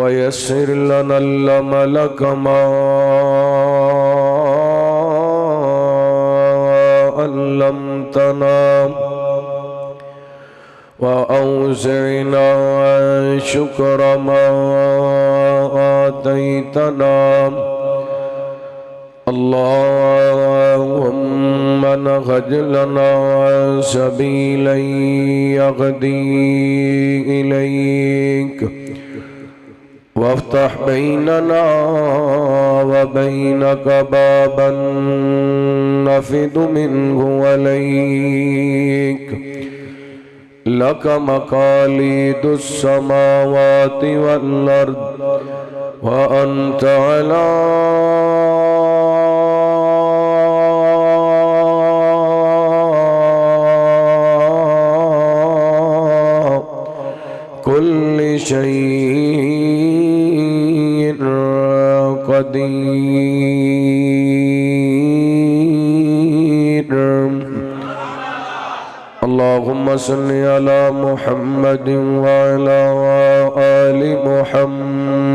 ويسر لنا الأمل كما علمتنا وأوزعنا شكر ما آتيتنا اللهم نهج لنا سبيلا يهدي إليك وافتح بيننا وبينك بابا نفد منه وليك لك مقاليد السماوات والأرض وأنت على كل شيء قدير اللهم صل على محمد وعلى آل محمد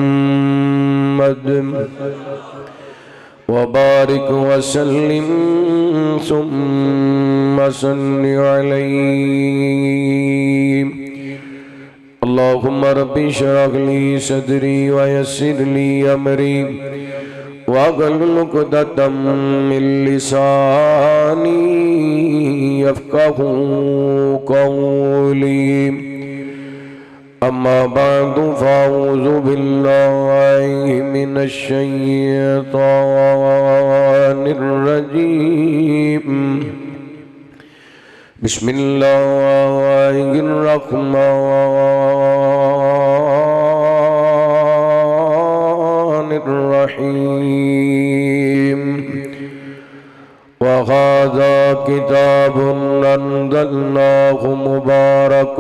وبارك وسلم ثم صل عليه اللهم رب اشرح لي صدري ويسر لي أمري واحلل عقدة من لساني يفقهوا قولي أما بعد فأعوذ بالله من الشيطان الرجيم بسم الله الرحمن الرحيم وهذا كتاب أنزلناه مبارك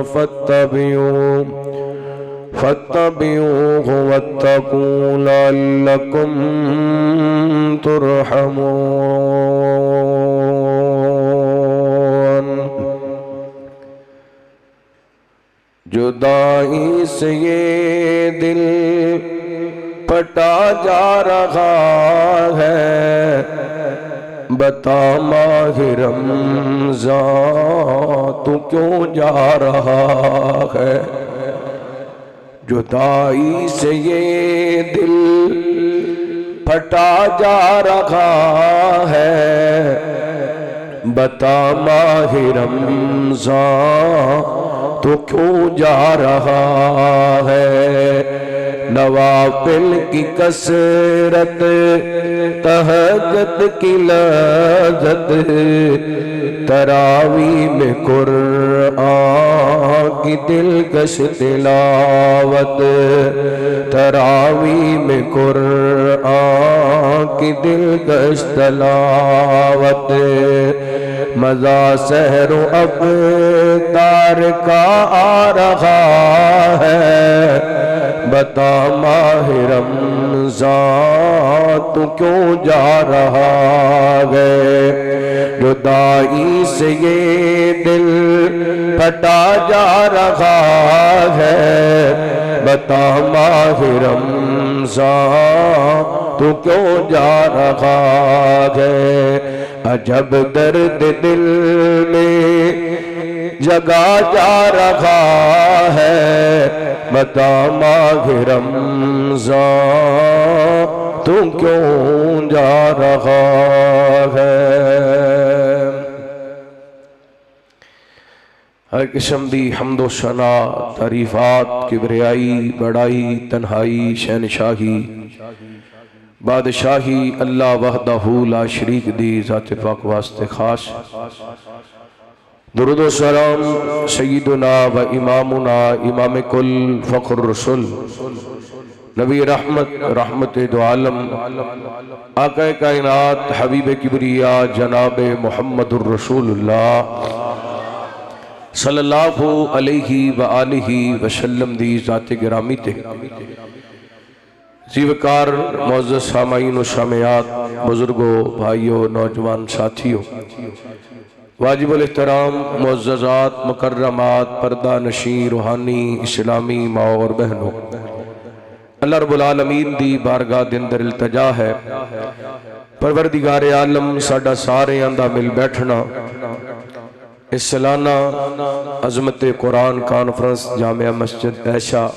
فاتبعوه واتقوا لعلكم ترحمون جدائی سے یہ دل پٹا جا رہا ہے بتا ماہ رمضان تو کیوں جا رہا ہے جدائی سے یہ دل پھٹا جا رہا ہے بتا ماہ رمضان تو کیوں جا رہا ہے نوافل کی کثرت تہجد کی لذت تراویح میں قرآن کی دلکش تلاوت تراویح میں قرآن کی دلکش تلاوت مزہ سحر و افطار کا آ رہا ہے بتا ماہ رمضان تو کیوں جا رہا ہے جدائی سے یہ دل پھٹا جا رہا ہے بتا ماہ رمضان تو کیوں جا رہا ہے عجب درد دل میں جگا جا رہا ہے بتا ماہ رمضان تو کیوں جا رہا ہے ہر قسم دی حمد و ثنا تعریفات کبریائی بڑائی تنہائی شہنشاہی بادشاہی اللہ وحدہ لا شریک دی ذات پاک واسطے خاص درود و سلام سیدنا و امامنا امام کل فخر رسول نبی رحمت رحمت دو عالم آقا کائنات حبیب کبریاء جناب محمد الرسول اللہ صلی اللہ علیہ وآلہ وسلم دی ذات گرامی تے زیوکار معزز سامعین و سامعات بزرگوں بھائیوں نوجوان ساتھیوں واجب الاحترام معززات مکرمات پردہ نشین روحانی اسلامی ماں اور بہنوں اللہ رب العالمین دی بارگاہ دے اندر التجا ہے پروردگار عالم ساڈا ساریاں دا مل بیٹھنا اس سالانہ عظمت قرآن کانفرنس جامعہ مسجد عائشہ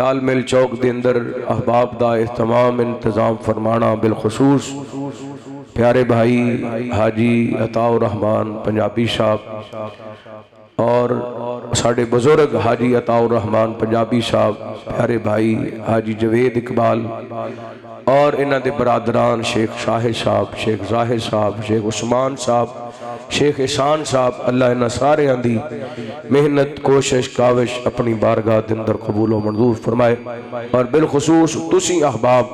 لال مل چوک دے اندر احباب دا اہتمام انتظام فرمانا، بالخصوص پیارے بھائی حاجی عطا الرحمان پنجابی صاحب اور ساڑھے بزرگ حاجی عطا الرحمان پنجابی صاحب، پیارے بھائی حاجی جوید اقبال اور انہ دے برادران شیخ شاہد صاحب، شیخ ظاہر صاحب، شیخ عثمان صاحب، شیخ احسان صاحب، اللہ انہ سارے اندھی محنت کوشش کاوش اپنی بارگاہ دے اندر قبول و منظور فرمائے، اور بالخصوص تسی احباب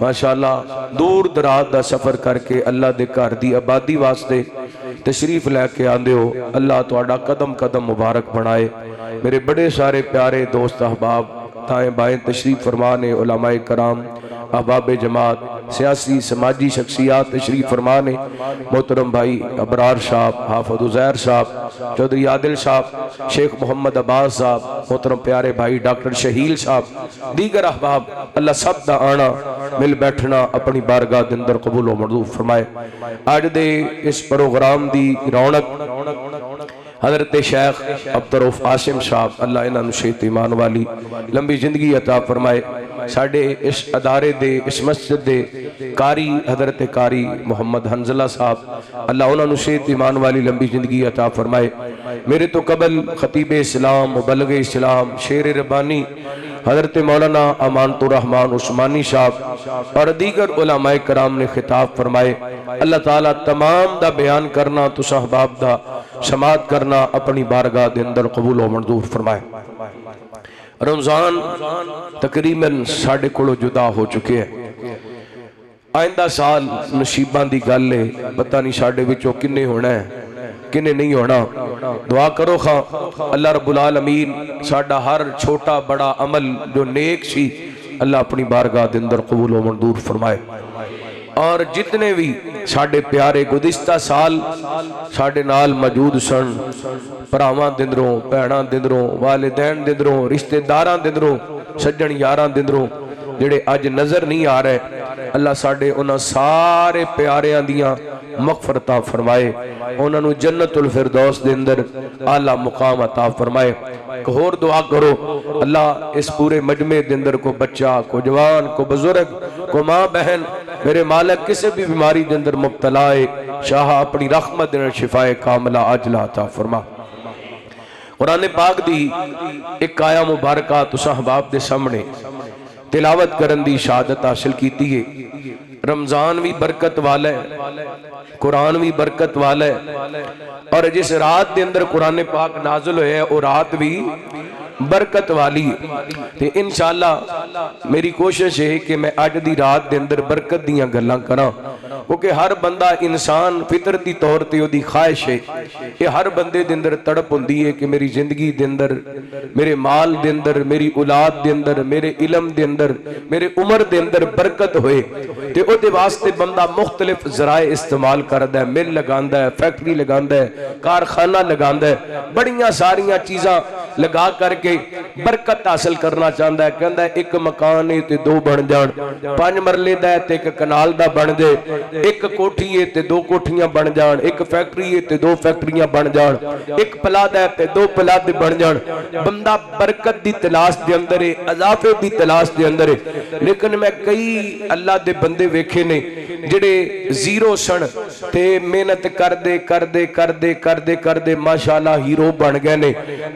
ماشاءاللہ دور دراز دا سفر کر کے اللہ دے گھر دی آبادی واسطے تشریف لے کے آندے ہو، اللہ تواڈا قدم قدم مبارک بنائے۔ میرے بڑے سارے پیارے دوست احباب دائیں بائیں تشریف فرمانے، علماء کرام، احباب جماعت، سیاسی سماجی شخصیات تشریف فرمانے، محترم بھائی ابرار صاحب، حافظ عزیر صاحب، چودھری عادل صاحب، شیخ محمد عباس صاحب، محترم پیارے بھائی ڈاکٹر شہیل صاحب، دیگر احباب اللہ سب دا آنا مل بیٹھنا اپنی بارگاہ دے اندر قبول و منظور فرمائے۔ آج دے اس پروگرام دی رونق حضرت شیخ عبدالرؤف عاصم صاحب، اللہ انہاں نوں صحت ایمان والی لمبی زندگی عطا فرمائے۔ ساڑھے اس ادارے دے اس مسجد دے قاری حضرت قاری محمد حنزلہ صاحب، اللہ انہاں نوں صحت ایمان والی لمبی زندگی عطا فرمائے۔ میرے تو قبل خطیب اسلام، مبلغ اسلام، شیر ربانی حضرت مولانا امانت الرحمن عثمانی صاحب اور دیگر علماء کرام نے خطاب فرمائے۔ اللہ تعالیٰ تمام دا بیان کرنا تو صحباب دا سماعت کرنا اپنی بارگاہ دے اندر قبول و منظور فرمائے۔ رمضان تقریباً ساڑھے کڑو جدا ہو چکے ہیں، آئندہ سال نصیبان دی گل لے پتہ نہیں ساڑھے وچوں کنے ہونا ہے کنے نہیں ہونا۔ دعا کرو خواہ اللہ رب العالمین ساڑھا ہر چھوٹا بڑا عمل جو نیک سی اللہ اپنی بارگاہ دے اندر قبول و منظور فرمائے، اور جتنے بھی ساڑھے پیارے گزشتہ سال ساڑھے نال موجود سن، پراواں دندروں، بہناں دندروں، والدین دندروں، رشتہ داراں دندروں، سجن یاراں دندروں جڑے اج نظر نہیں آ رہے، اللہ ساڑھے انہاں سارے پیاریاں دیاں مغفرتاں فرمائے، انہاں نوں جنت الفردوس دے اندر اعلیٰ مقام عطا فرمائے۔ اور دعا کرو اللہ اس پورے مجمع دے اندر کو بچہ، کو جوان، کو بزرگ، کو ماں بہن، میرے مالک کسی بھی بیماری دے اندر مبتلا ہے، شاہ اپنی رحمت دے شفاء کاملہ عاجلہ عطا فرما۔ قرآن پاک دی ایک آیا مبارکہ تو صحباب دے سامنے تلاوت کرن دی شہادت حاصل کیتی ہے۔ رمضان بھی برکت والا ہے، قرآن بھی برکت والا ہے، اور جس رات دے اندر قرآن پاک نازل ہوئے ہے وہ رات بھی برکت والی ہے۔ انشاءاللہ میری کوشش ہے کہ میں آج دی رات دے اندر برکت دیاں گلاں کراں، کیونکہ ہر بندہ انسان فطرتی طور تے دی خواہش ہے، یہ ہر بندے دے اندر تڑپ ہوندی ہے کہ میری زندگی دے اندر، میرے مال دے اندر، میری اولاد دے اندر، میرے علم دے اندر، میرے عمر دے اندر برکت ہوئے، تے او دے واسطے بندہ مختلف ذرائع استعمال کردہ ہے، مل لگاندہ ہے، فیکٹری لگاندہ ہے، کارخانہ لگاندہ ہے، بڑیاں ساریاں چیزاں لگا کر کے برکت حاصل کرنا چاہتا ہے، کہندا ہے ایک مکان ہے تے دو بن جان، 5 مرلے دا ہے تے ایک کنال دا بن جائے، ایک کوٹھی ہے تے 2 کوٹھیاں بن جان، ایک فیکٹری ہے تے 2 فیکٹریاں بن جان، ایک پلاد ہے تے 2 پلاد بن جان۔ بندہ برکت دی تلاش دے اندر ہے، اضافے دی تلاش دے اندر ہے، لیکن میں کئی اللہ دے بندے ویکھے نے جڑے زیرو سن تے محنت کردے کردے کردے کردے کردے ماشاءاللہ ہیرو بن گئے نے،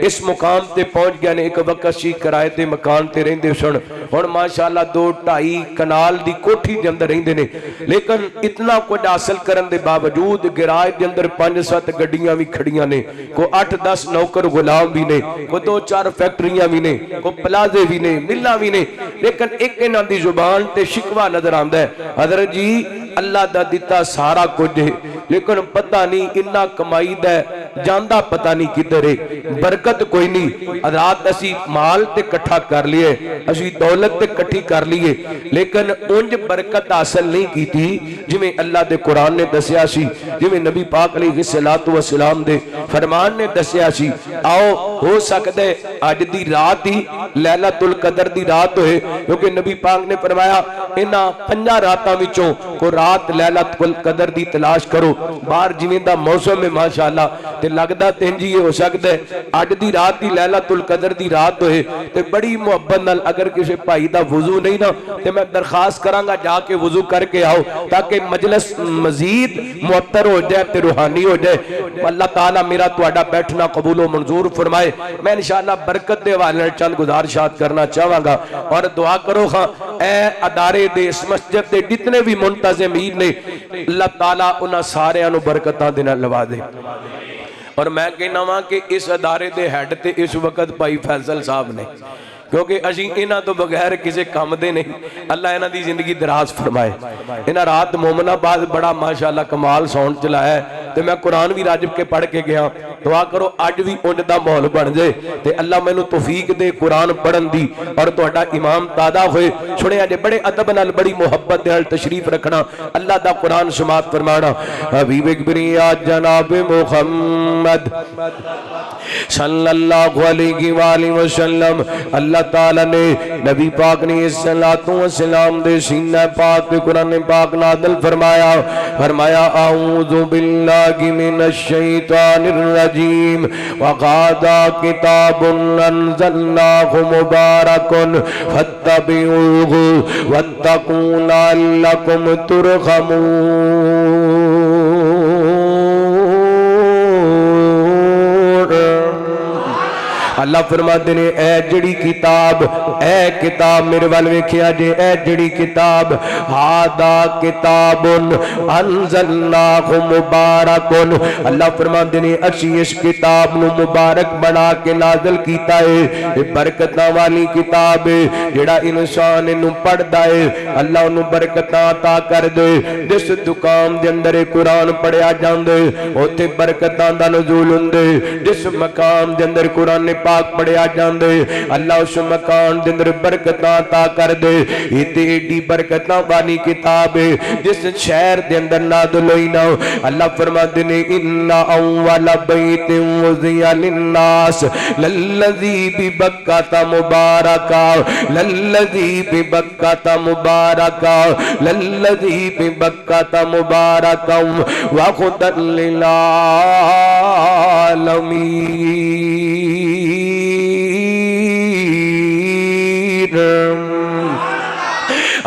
اس مقام تے پہنچ گئے نے۔ ایک وقت سی کرائے تے مکان تے رہندے سن، ہن ماشاءاللہ 2-2.5 کنال دی کوٹھی دے اندر رہندے نے، لیکن اتنا کچھ حاصل کرن دے باوجود گراج دے اندر 5-7 گڈیاں بھی کھڑیاں نے، کو 8-10 نوکر غلام بھی نے، کو 2-4 فیکٹریاں بھی نے، کو پلازے بھی نے، ملاں بھی نے، لیکن ایک انہاں دی زبان تے شکوہ نظر آندا ہے، حضرت جی اللہ دا دیتا سارا کچھ ہے، لیکن پتہ نہیں انہاں کمائی دا جاندا پتہ نہیں کدھر ہے، برکت کوئی نہیں۔ حضرات اسی مال تے کٹھا کر لیے، اسی دولت تے کٹھی کر لیے، لیکن انج برکت حاصل نہیں کی تھی جویں اللہ دے قرآن نے دسیا سی، جویں نبی پاک علیہ الصلوۃ والسلام دے فرمان نے دسیا سی۔ آؤ ہو سکتا ہے اج دی رات ہی لیلۃ القدر دی رات ہوئے، کیونکہ نبی پاک نے فرمایا انہاں 5 راتاں وچوں کو رات لیلۃ القدر دی تلاش کرو۔ باہر جویں دا موسم ہے ماشاءاللہ تے لگدا تینجی ہو سکتا ہے اج دی رات دی لیلۃ القدر دی رات ہوئے تے بڑی محبت نال اگر کسی بھائی دا وضو نہیں نا تے میں درخواست کراں گا جا کے وضو کر کے آؤ تاکہ مجلس مزید معطر ہو جائے تے روحانی ہو جائے۔ اللہ تعالیٰ میرا تہاڈا بیٹھنا قبول و منظور فرمائے۔ میں انشاءاللہ برکت دے والے چند گزارشات کرنا چاہواں گا اور دعا کرو خاں اے ادارے دے اس مسجد دے جتنے بھی منتظمین نے اللہ تعالیٰ انہاں سارے انو برکتاں دے نال نواز دے۔ اور میں کہنا ہاں کہ اس ادارے دے ہیڈ تے اس وقت بھائی فیصل صاحب نے، کیونکہ اسی انہاں تو بغیر کسی کام دے نہیں۔ اللہ انہاں دی زندگی دراز فرمائے۔ انہاں رات مومن آباد بڑا ماشاءاللہ کمال ساؤنڈ چلایا ہے تے میں قرآن بھی راجب کے پڑھ کے گیا۔ دعا کرو اج بھی انج دا ماحول بن جائے تے اللہ مینوں توفیق دے قرآن پڑھن دی، اور تہاڈا امام دادا ہوئے سنیا جے بڑے ادب نال بڑی محبت نال تشریف رکھنا، اللہ دا قرآن سماعت فرمانا۔ حبیب کبریا جناب محمد صلی اللہ علیہ وآلہ وسلم، اللہ تعالیٰ نے نبی پاک نے الصلاۃ والسلام دے سینہ پاک دے قرآن پاک نازل فرمایا، فرمایا اعوذ باللہ من الشیطان الرجیم وقادا کتاب انزلناہ مبارک فاتبعوہ واتقوا لعلکم ترحمون۔ اللہ فرماتے نے اے جڑی کتاب میرے وال ویکھیا جے، اے جڑی کتاب ہادا کتاب انزلناہ مبارک، اللہ فرماتے نے اسی اس کتاب نو مبارک بنا کے نازل کیتا ہے، یہ برکتاں والی کتاب ہے، جڑا انسان انو پڑھدا ہے اللہ انو برکتاں عطا کر دے۔ جس دکان دے اندر قرآن پڑھیا جاندے اوتھے برکتاں دا نزول ہوندے، جس مقام دے اندر قرآن پاک پڑھیا جاندے اللہ اس مکان دے اندر برکتاں عطا کر دے۔ ایڈی ایڈی برکتاں والی کتاب ہے جس شہر دے اندر نازل ہوئی نا، اللہ فرماتے نے ان اول بیت وضع للناس للذی ببکۃ مبارکا للذی ببکۃ مبارکا للذی ببکۃ مبارکا وہدی للعالمین۔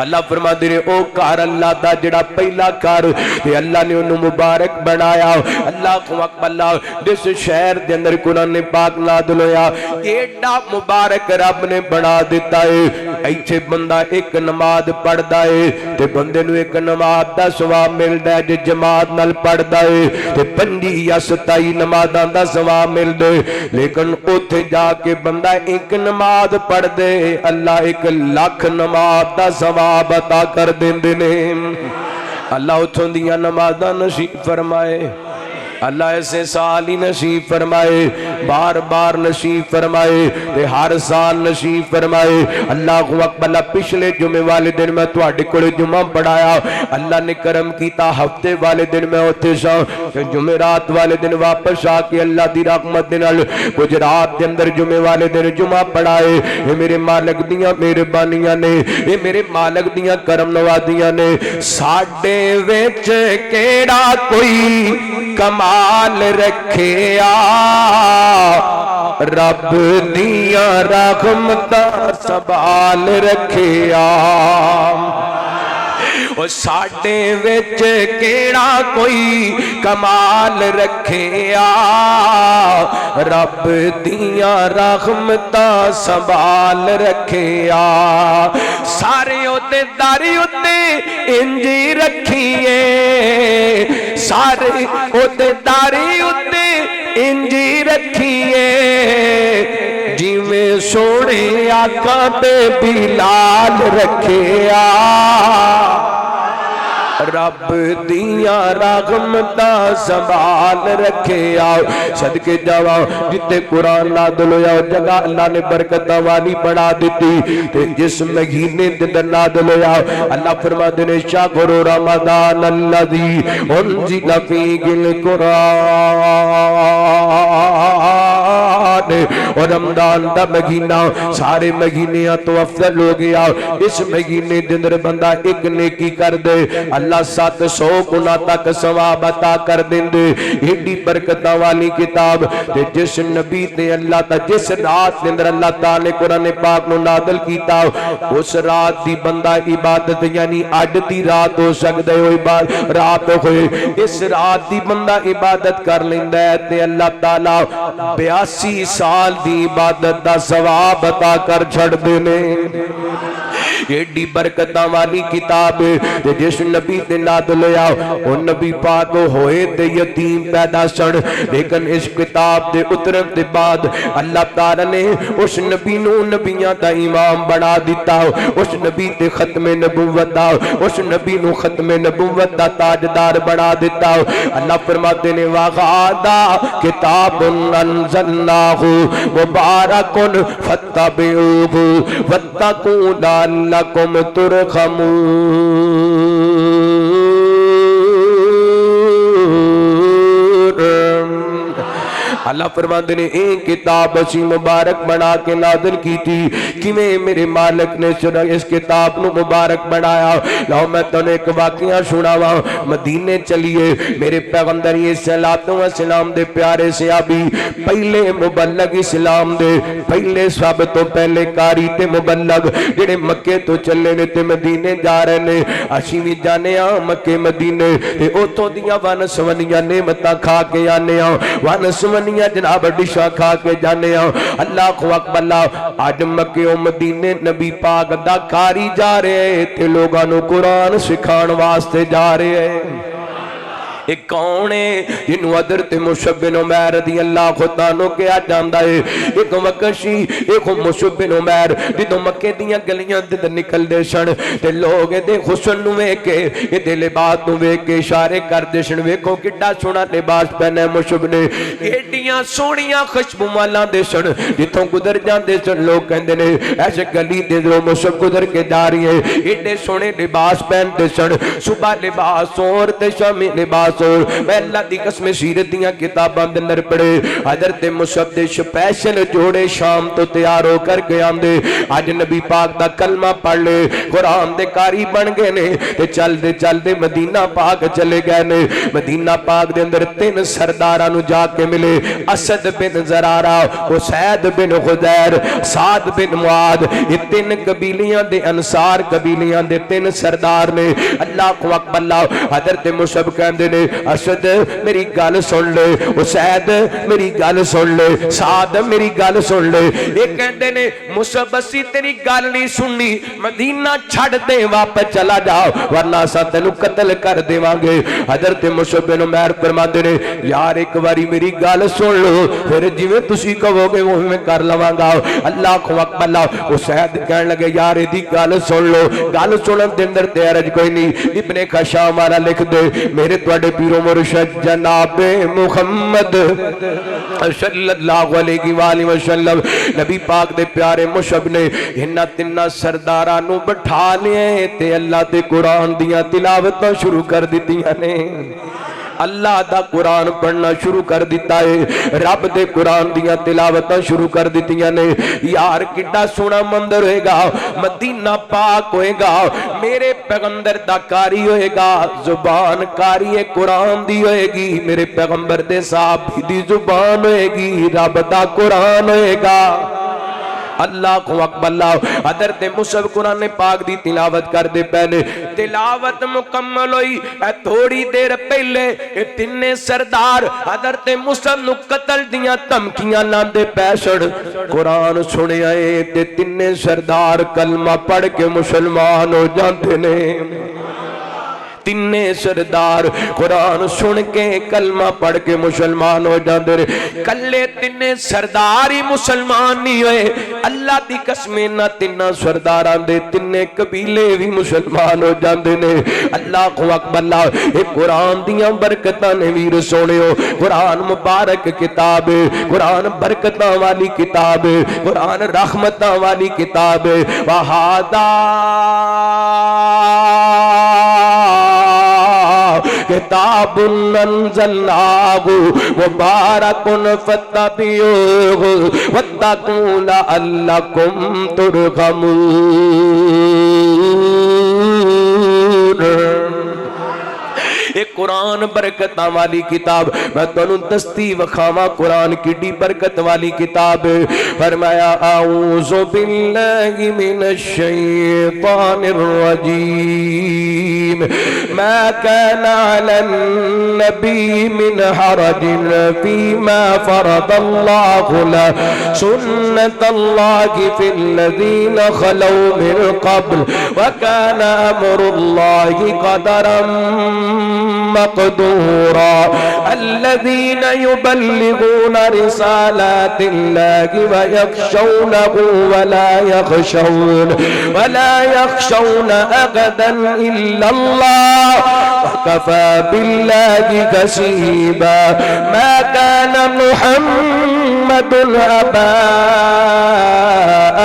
اللہ فرماتے ہیں او کار اللہ دا جڑا پہلا کار تے اللہ نے انہوں مبارک بنایا۔ اللہ کو اکبر جس شہر دے اندر قرآن پاک نازل ہویا ایڈا مبارک رب نے بنا دیتا ہے۔ ایتھے بندہ ایک نماز پڑھدا ہے تے بندے نو ایک نماز دا ثواب ملدا ہے، جے جماعت نال پڑھدا ہے تے 25 یا 27 نمازاں دا ثواب ملدا ہے، لیکن اوتھے جا کے بندہ ایک نماز پڑھ دے اللہ 1 لاکھ نماز دا ثواب عطا کر دیندے نے۔ اللہ اتھوں دیاں نمازاں نصیب فرمائے، اللہ ایسے سال ہی نصیب فرمائے، بار بار نصیب فرمائے تے ہر سال نصیب فرمائے۔ اللہ اکبر۔ پچھلے جمعے والے دن میں تواڈے کول جمعہ پڑھایا، اللہ نے کرم کیتا ہفتے والے دن میں اوتھے سا، جمعرات والے دن واپس آ کے اللہ دی رحمت دے نال گجرات دے اندر جمعے والے دن جمعہ پڑھائے۔ اے میرے مالک دیاں مہربانیاں نے، اے میرے مالک دیاں کرم نوازیاں نے۔ ساڈے وچ کیڑا کوئی کمال رکھیا رب دیاں رحمتاں سنبھال رکھیا۔ او ساڈے وچ کیڑا کوئی کمال رکھیا رب دیاں رحمتاں سنبھال رکھیا۔ سارے اودے داری اتے انجی رکھیے، سارے اودے داری اتے انجی رکھیے، جویں سونے آقا تے بلال رکھیا۔ رب دیا رحمتاں سنبھال رکھے آؤ صدقے جاواں جتے قرآن نازل ہویا جگہ اللہ نے برکتاں والی بنا دیتی تے جس مہینے دے نازل ہویا اللہ فرماتے نے شہر رمضان الذی انزل فیہ القرآن اور رمضان دا مہینہ سارے مہینیاں تو افضل ہو گیا اس مہینے دے اندر بندہ ایک نیکی کر دے اللہ 700 گنا تک ثواب عطا کر دیندے ایڈی برکتاں والی کتاب تے جس نبی تے اللہ تا جس رات دے اندر اللہ تعالی نے قرآن پاک نو نازل کیتا اس رات دی بندہ عبادت یعنی اڈ دی رات ہو سکدے ہوئی رات ہوئے اس رات دی بندہ عبادت کر لیندا ہے تے اللہ تعالی 82 سال دی عبادت دا ثواب عطا کر چھڑ دینے ایڈی برکتاں والی کتاب تے جس نبی تے نازل ہویا او نبی پاک ہوئے تے یتیم پیدا سن لیکن اس کتاب دے اترن دے بعد اللہ تعالی نے اس نبی نو نبیاں دا امام بنا دیتا اس نبی تے ختم نبوت دا اس نبی نو ختم نبوت دا تاجدار بنا دیتا اللہ فرماتے نے وغادا کتاب انزلناہ مبارک فاتبعوہ واتقوا لعلکم ترحمون اللہ فرماتے نے ایک کتاب اسی مبارک بنا کے نازل کی تھی کہ میرے مالک نے اس کتاب نو مبارک بنایا لاؤ میں تو نے ایک واقعہ سناوا مدینے چلیے میرے پیغمبر اسلام دے پیارے صحابی پہلے مبلغ اسلام دے پہلے سب تو پہلے کاری تے مبلغ جڑے مکے تو چلے نے تے مدینے جا رہے نے اسی بھی جانے ہاں مکے مدینے تے اوتھوں دیاں ون سونیاں نعمتاں کھا کے آنے ہاں ون سونیاں جناب ڈشا کھا کے جانے ہاں اللہ کو اکبر اللہ آج مکے و مدینے نبی پاک دا کاری جا رہے تے لوگاں نو قرآن سکھان واسطے جا رہے ایک کون ہے جنہوں حضرت مصعب بن عمیر رضی اللہ عنہ کیا جاندا ہے ایک وکشی ایک مصعب بن عمیر جدوں مکے دیاں گلیاں دے نکل دے سن تے لوگ دے حسن نو ویکھ کے دے لباس نو ویکھ کے اشارے کر دے سن ویکھو کڈا سونا لباس پہنے مصعب نے ایڈیاں سونیاں خوشبو والاں دے سن جتھوں گزر جاندے سن لوگ کہندے نے ایسے گلی دے جو مصعب گزر کے جا رہی ہے ایڈے سونے لباس پہنتے سن صبح لباس اور تے شامی لباس میں اللہ دی قسم سیرت دیاں کتاباں دے اندر پڑھے حضرت مصعب دے سپیشل جوڑے شام تو تیار ہو کر کے آندے اج نبی پاک دا کلمہ پڑھ لے قرآن دے قاری بن گئے نے تے چل دے مدینہ پاک چلے گئے نے مدینہ پاک دے اندر 3 سرداراں نو جا کے ملے اسد بن زرارہ اسید بن خضیر سعد بن معاذ یہ 3 قبیلیاں دے انصار قبیلیاں دے 3 سردار نے اللہ کو اکبر اللہ حضرت مصعب کہندے نے اسد میری گل سن لے اسید میری گل سن لے سعد میری گل سن لے یہ کہندے نے مصعب اسی تیری گل نہیں سننی مدینہ چھڑ دے واپس چلا جاؤ ورنہ اساں تینوں قتل کر دیواں گے حضرت مصعب بن عمیر فرماندے نے یار ایک باری میری گل سن لو پھر جویں تسی کہو گے وہ میں کر لواں گا اللہ کو اکبر اللہ اسید کہن لگے یار دی گل سن لو گل سنن دے اندر تے عرض کوئی نہیں ابن خشام والا لکھ دے میرے تواڈے پیرو مرشد جناب محمد صلی اللہ علیہ وآلہ وسلم نبی پاک دے پیارے مصعب نے انہاں 3 سرداراں نو بٹھا لے تے اللہ دے قرآن دیاں تلاوتاں شروع کر دتیاں نے اللہ دا قرآن پڑھنا شروع کر دیتا ہے رب دے قرآن دیاں تلاوتاں شروع کر دیتیاں نے یار کڈا سونا مندر ہوئے گا مدینہ پاک ہوئے گا میرے پیغمبر دا کاری ہوئے گا زبان کاری قرآن دی ہوئے گی میرے پیغمبر دے صحابی دی زبان ہوئے گی رب دا قرآن ہوئے گا اللہ کو اکبر اللہ حضرت مصعب قرآن پاک دی تلاوت کر دے پہلے تلاوت مکمل ہوئی تھوڑی دیر پہلے 3 سردار حضرت مصعب نو قتل دیاں دھمکیاں لاندے پیسڑ قرآن سنے آئے تے 3 سردار کلمہ پڑھ کے مسلمان ہو جاندے نے تینے سردار قرآن سن کے کلمہ پڑھ کے مسلمان ہو جاندے نے، کلے تینے سردار ہی مسلمان نہیں ہوئے، اللہ دی قسمیں نہ تینا سرداران دے تینے قبیلے بھی مسلمان ہو جاندے نے۔ اللہ اکبر اللہ، ایک قرآن دیاں برکتاں نے ویر سونے ہو، قرآن مبارک کتاب ہے، قرآن برکتاں والی کتاب ہے، قرآن رحمتاں والی کتاب ہے۔ وَهَذَا کتاب انزلناہ مبارک فاتبعوہ واتقوا لعلکم ترحمون۔ ایک قرآن برکت والی کتاب، میں تنوں دستی وکھاواں قرآن کی برکت والی کتاب۔ فرمایا اعوذ باللہ من الشیطان الرجیم، ما كان على النبي من حرج فيما فرض الله له، سنة الله في الذين خلوا من قبل، وكان أمر الله قدرا مقدورا۔ الذين يبلغون رسالات الله ويخشونه ولا يخشون أحدا إلا الله وكفى بالله حسيبا۔ ما كان محمد أبا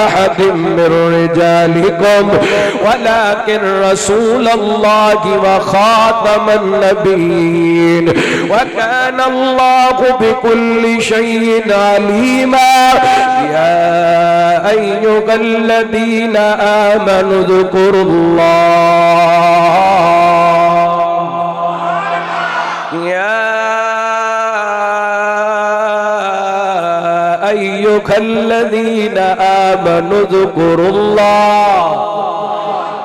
أحد من رجالكم ولكن رسول الله وخاتم النبيين وكان الله بكل شيء عليما۔ يا أيها الذين آمنوا اذكروا الله، يا أيها الذين آمنوا اذكروا الله،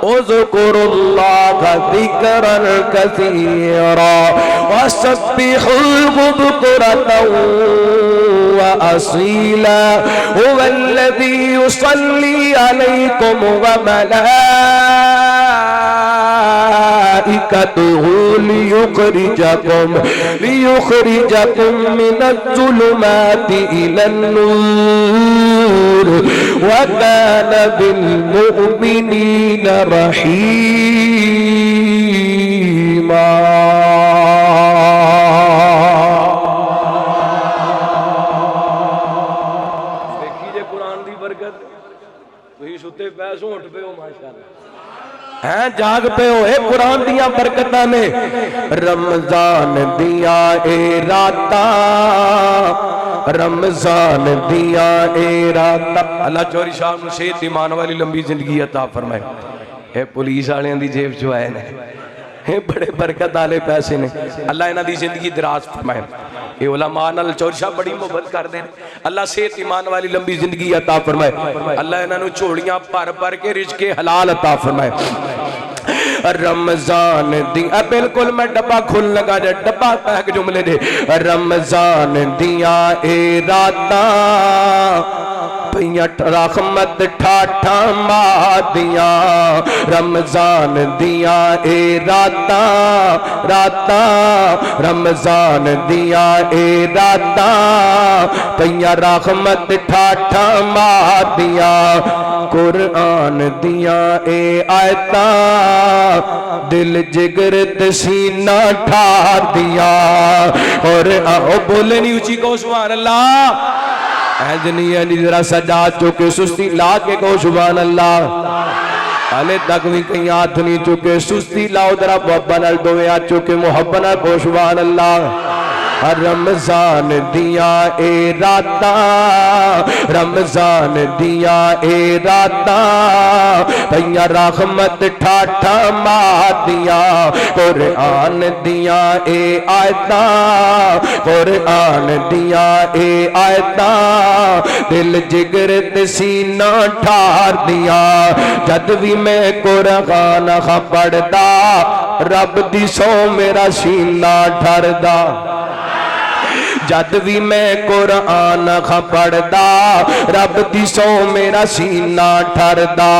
اذكروا الله ذكرا كثيرا وسبحوه بكرة وأصيلا۔ هو الذي يصلي عليكم وملائكته ليخرجكم من الظلمات إلى النور وكان بالمؤمنين رحيما۔ دیکھیے قرآن دی برکت، وہی ستے پیسوں اٹھ پہ ہو ماشاءاللہ ہیں، جاگ پہ ہو۔ اے قرآن دیا برکتاں نے رمضان دیا اے راتاں، رمضان دیا اے راتاں۔ اللہ چوری صاحب نے صحت ایمان والی لمبی زندگی عطا فرمائے۔ اے پولیس والے دی جیب جو آئے نے، بڑے برکت والے پیسے نے، اللہ انہاں دی زندگی دراز فرمائے۔ اے علماء نال چوری صاحب بڑی محبت کر دے، اللہ صحت ایمان والی لمبی زندگی عطا فرمائے۔ اللہ انہاں نو چوڑیاں پر کے رزق حلال عطا فرمائے۔ رمضان دیا، بالکل میں ڈبا کھل لگا جائے، ڈبا ایک جملے دے، رمضان دیا اے راتاں پیٹ رحمت ٹھاٹھا مادیاں، رمضان دیا اے راتاں، رمضان دیا اے راتاں پیٹ رحمت ٹھاٹھا مادیاں، قرآن دیا اے آیتاں دل جگر سینہ ٹھار دیا۔ اور بولے نہیں اچھی کو سبحان اللہ، ایجنی ذرا سجا چکے سستی لا کے کو سبحان اللہ، حالے تک بھی کہیں ہاتھ نہیں چکے سستی لاؤ ذرا محبت نال دوے ہاتھ چکے محبت نال کو سبحان اللہ۔ رمضان دیا اے راتاں، رمضان دیا اے راتاں پیا رحمت ٹھاٹھا مادیاں، قرآن دیا اے آیتاں، قرآن دیا اے آیتاں دل جگر تے سینہ ٹھار دیا۔ جد بھی میں قرآن پڑھدا رب دی سو میرا سینہ ٹھردا، جد بھی میں قرآن پڑھدا رب دی سو میرا سینہ ٹھردا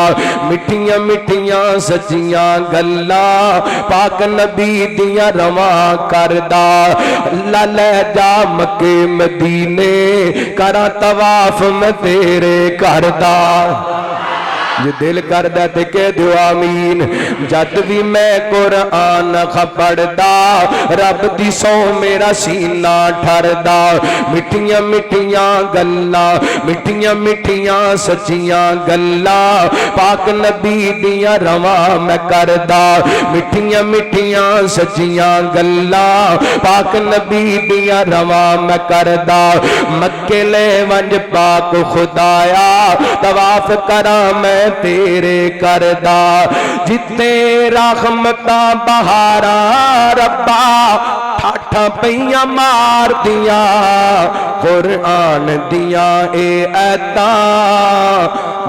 مٹھیاں مٹھیاں سچیاں گلاں پاک نبی دیاں رواں کردا اللہ لے جا مکے مدینے کراں طواف میں تیرے کردا جو دل کردہ تے کہہ دیو آمین جد بھی میں قرآن پڑھدا رب دی سو میرا سینہ ٹھردا مٹھیاں مٹھیاں گلاں مٹھیاں مٹھیاں سچیاں گلاں پاک نبی دیاں رواں میں کردا مٹھیاں مٹھیاں سچیاں گلاں پاک نبی دیاں رواں میں کردا مکے لے ونج پاک خدایا طواف کراں میں تیرے کردہ جتے رحمتاں بہاراں ربا ٹھاٹھا پئیاں مار دیاں قرآن دیاں اے ایتاں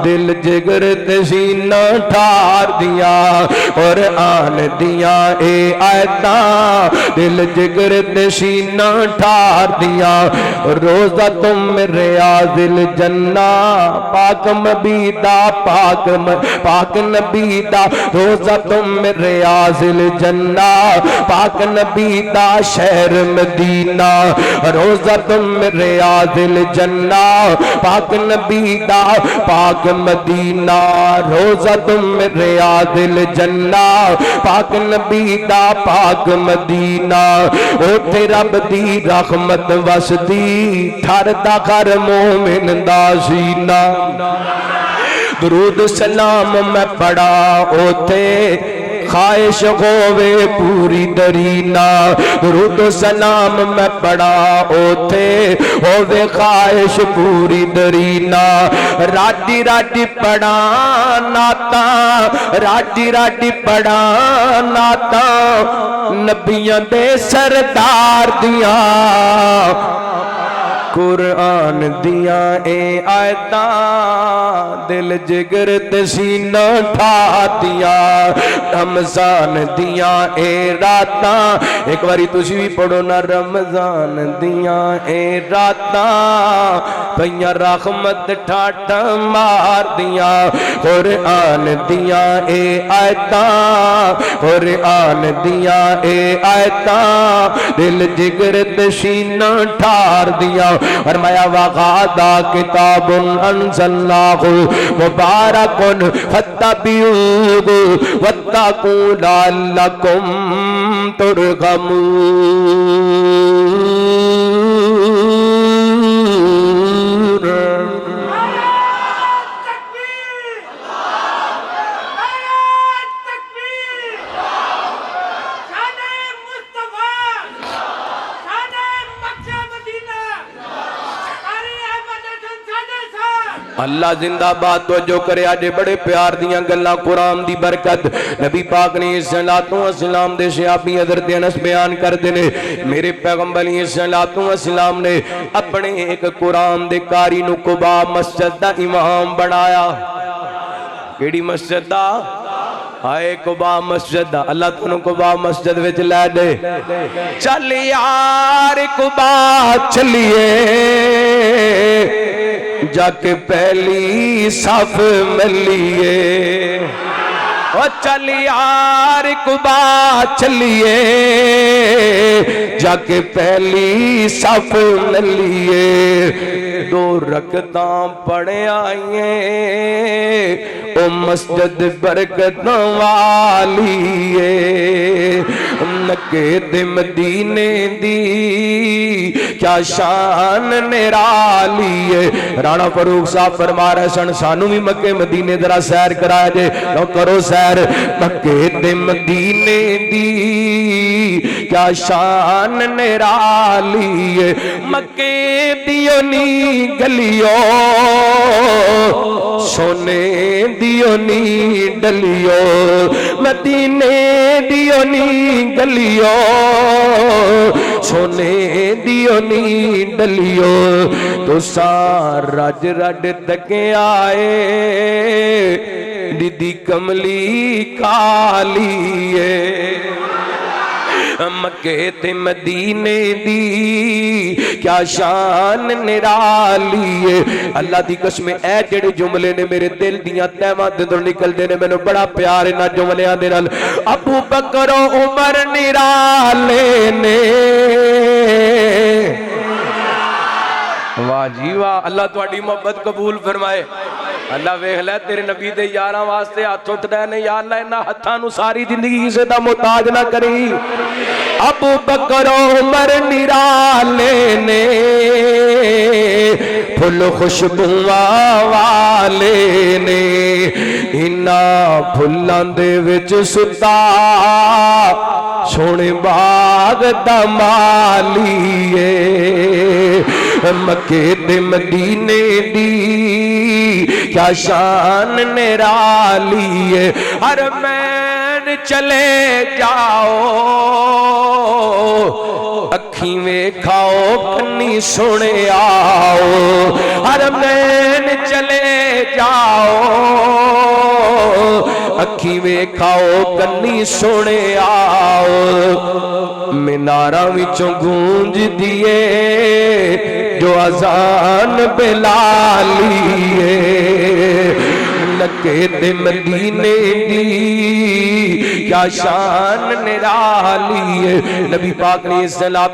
دل جگر تے سینہ ٹھار دیاں قرآن دیاں اے ایتاں دل جگر تے سینہ ٹھار دیاں روزہ تم ریاض الجنہ پاک مبیدہ پاک نبی دا روزہ تم ریاض الجنہ پاک نبی دا شہر مدینہ روزہ تم ریاض الجنہ پاک نبی دا پاک مدینہ روزہ تم ریاض الجنہ پاک نبی دا پاک مدینہ اوتھے رب دی رحمت وسدی ٹھر دا گھر مومن دا سینہ درود سلام میں پڑھا اوتے خواہش ہووے پوری درینہ درود سلام میں پڑھا اوتے ہووے خواہش پوری درینہ راڈی راڈی پڑھا ناتا راڈی راڈی پڑھا ناتا نبیاں دے سردار دیاں قرآن دیاں اے آیتاں دل جگر تے سینہ ٹھا دیاں رمضان دیاں اے راتاں ایک باری تسی بھی پڑھو نا رمضان دیاں اے راتاں پئیاں رحمت ٹھاٹا مار دیاں قرآن دیاں اے آیتاں قرآن دیاں اے آیتاں دل جگر تے سینہ ٹھار دیاں فرمایا وغادا کتاب انزلناہ مبارک فاتبعوہ واتقوا لعلکم ترحمون اللہ زندہ بات توجہ کرے آجے بڑے پیار دیاں گلاں قرآن دی برکت نبی پاک نے صلوات و سلام دے صحابی حضرت انس بیان کر دینے میرے پیغمبر علیہ الصلوۃ والسلام نے اپنے ایک قرآن دے کاری نو قبا مسجد دا امام بنایا کیڑی مسجد دا آئے قبا مسجد دا اللہ تنو قبا مسجد وچ لے دے چل یار قبا چلیے جا کے پہلی صف ملیے او چل یار قبا چلیے جا کے پہلی صف ملیے دو رکعتاں پڑھے آئیے او مسجد برکتاں والی ہے نکے دے مدینے دی کیا شان نرالی ہے رانا فاروق صاحب فرما رہے سن سانو بھی مکے مدینے ذرا سیر کرایا جے لو کرو سیر مکے دے مدینے دی کیا شان نرالی ہے مکے دیو نی گلیو سونے دیو نی ڈلیو مدینے دیو نی گلیو سونے دیو نی ڈلیو تو سار رج رڈ تکے آئے دیدی کملی کالی ہے مکے تے مدینے دی کیا شان نرالی ہے۔ اللہ دی قسم اے جڑے جملے نے میرے دل دیاں تہواں دے اندر نکل دے نے، مینوں بڑا پیار انہاں جملیاں دے نال۔ ابو بکر و عمر نرالے نے، واہ جی واہ، اللہ تہاڈی محبت قبول فرمائے۔ اللہ ویکھ لے تیرے نبی دے یاراں واسطے ہاتھ اٹھ دے نے، یا اللہ انہاں ہتھاں نوں ساری زندگی کسے دا محتاج نہ کری۔ ابو بکر و عمر نرالے نے، پھل خوشبواں والے نے، انہاں پھلاں دے وچ ستا سونے باغ دا مالی ہے۔ مکے تے مدینے دی کیا شان نرالی ہے۔ حرمین چلے جاؤ، اکھیں ویکھاؤ کنی سنے آؤ۔ حرمین چلے جاؤ، اکھیں ویکھاؤ کنی سنے آؤ۔ میناراں وچوں گونج دیے جو اذان بلالی ہے۔ مکے تے مدینے دی کیا شان نرالی ہے۔ نبی پاک علیہ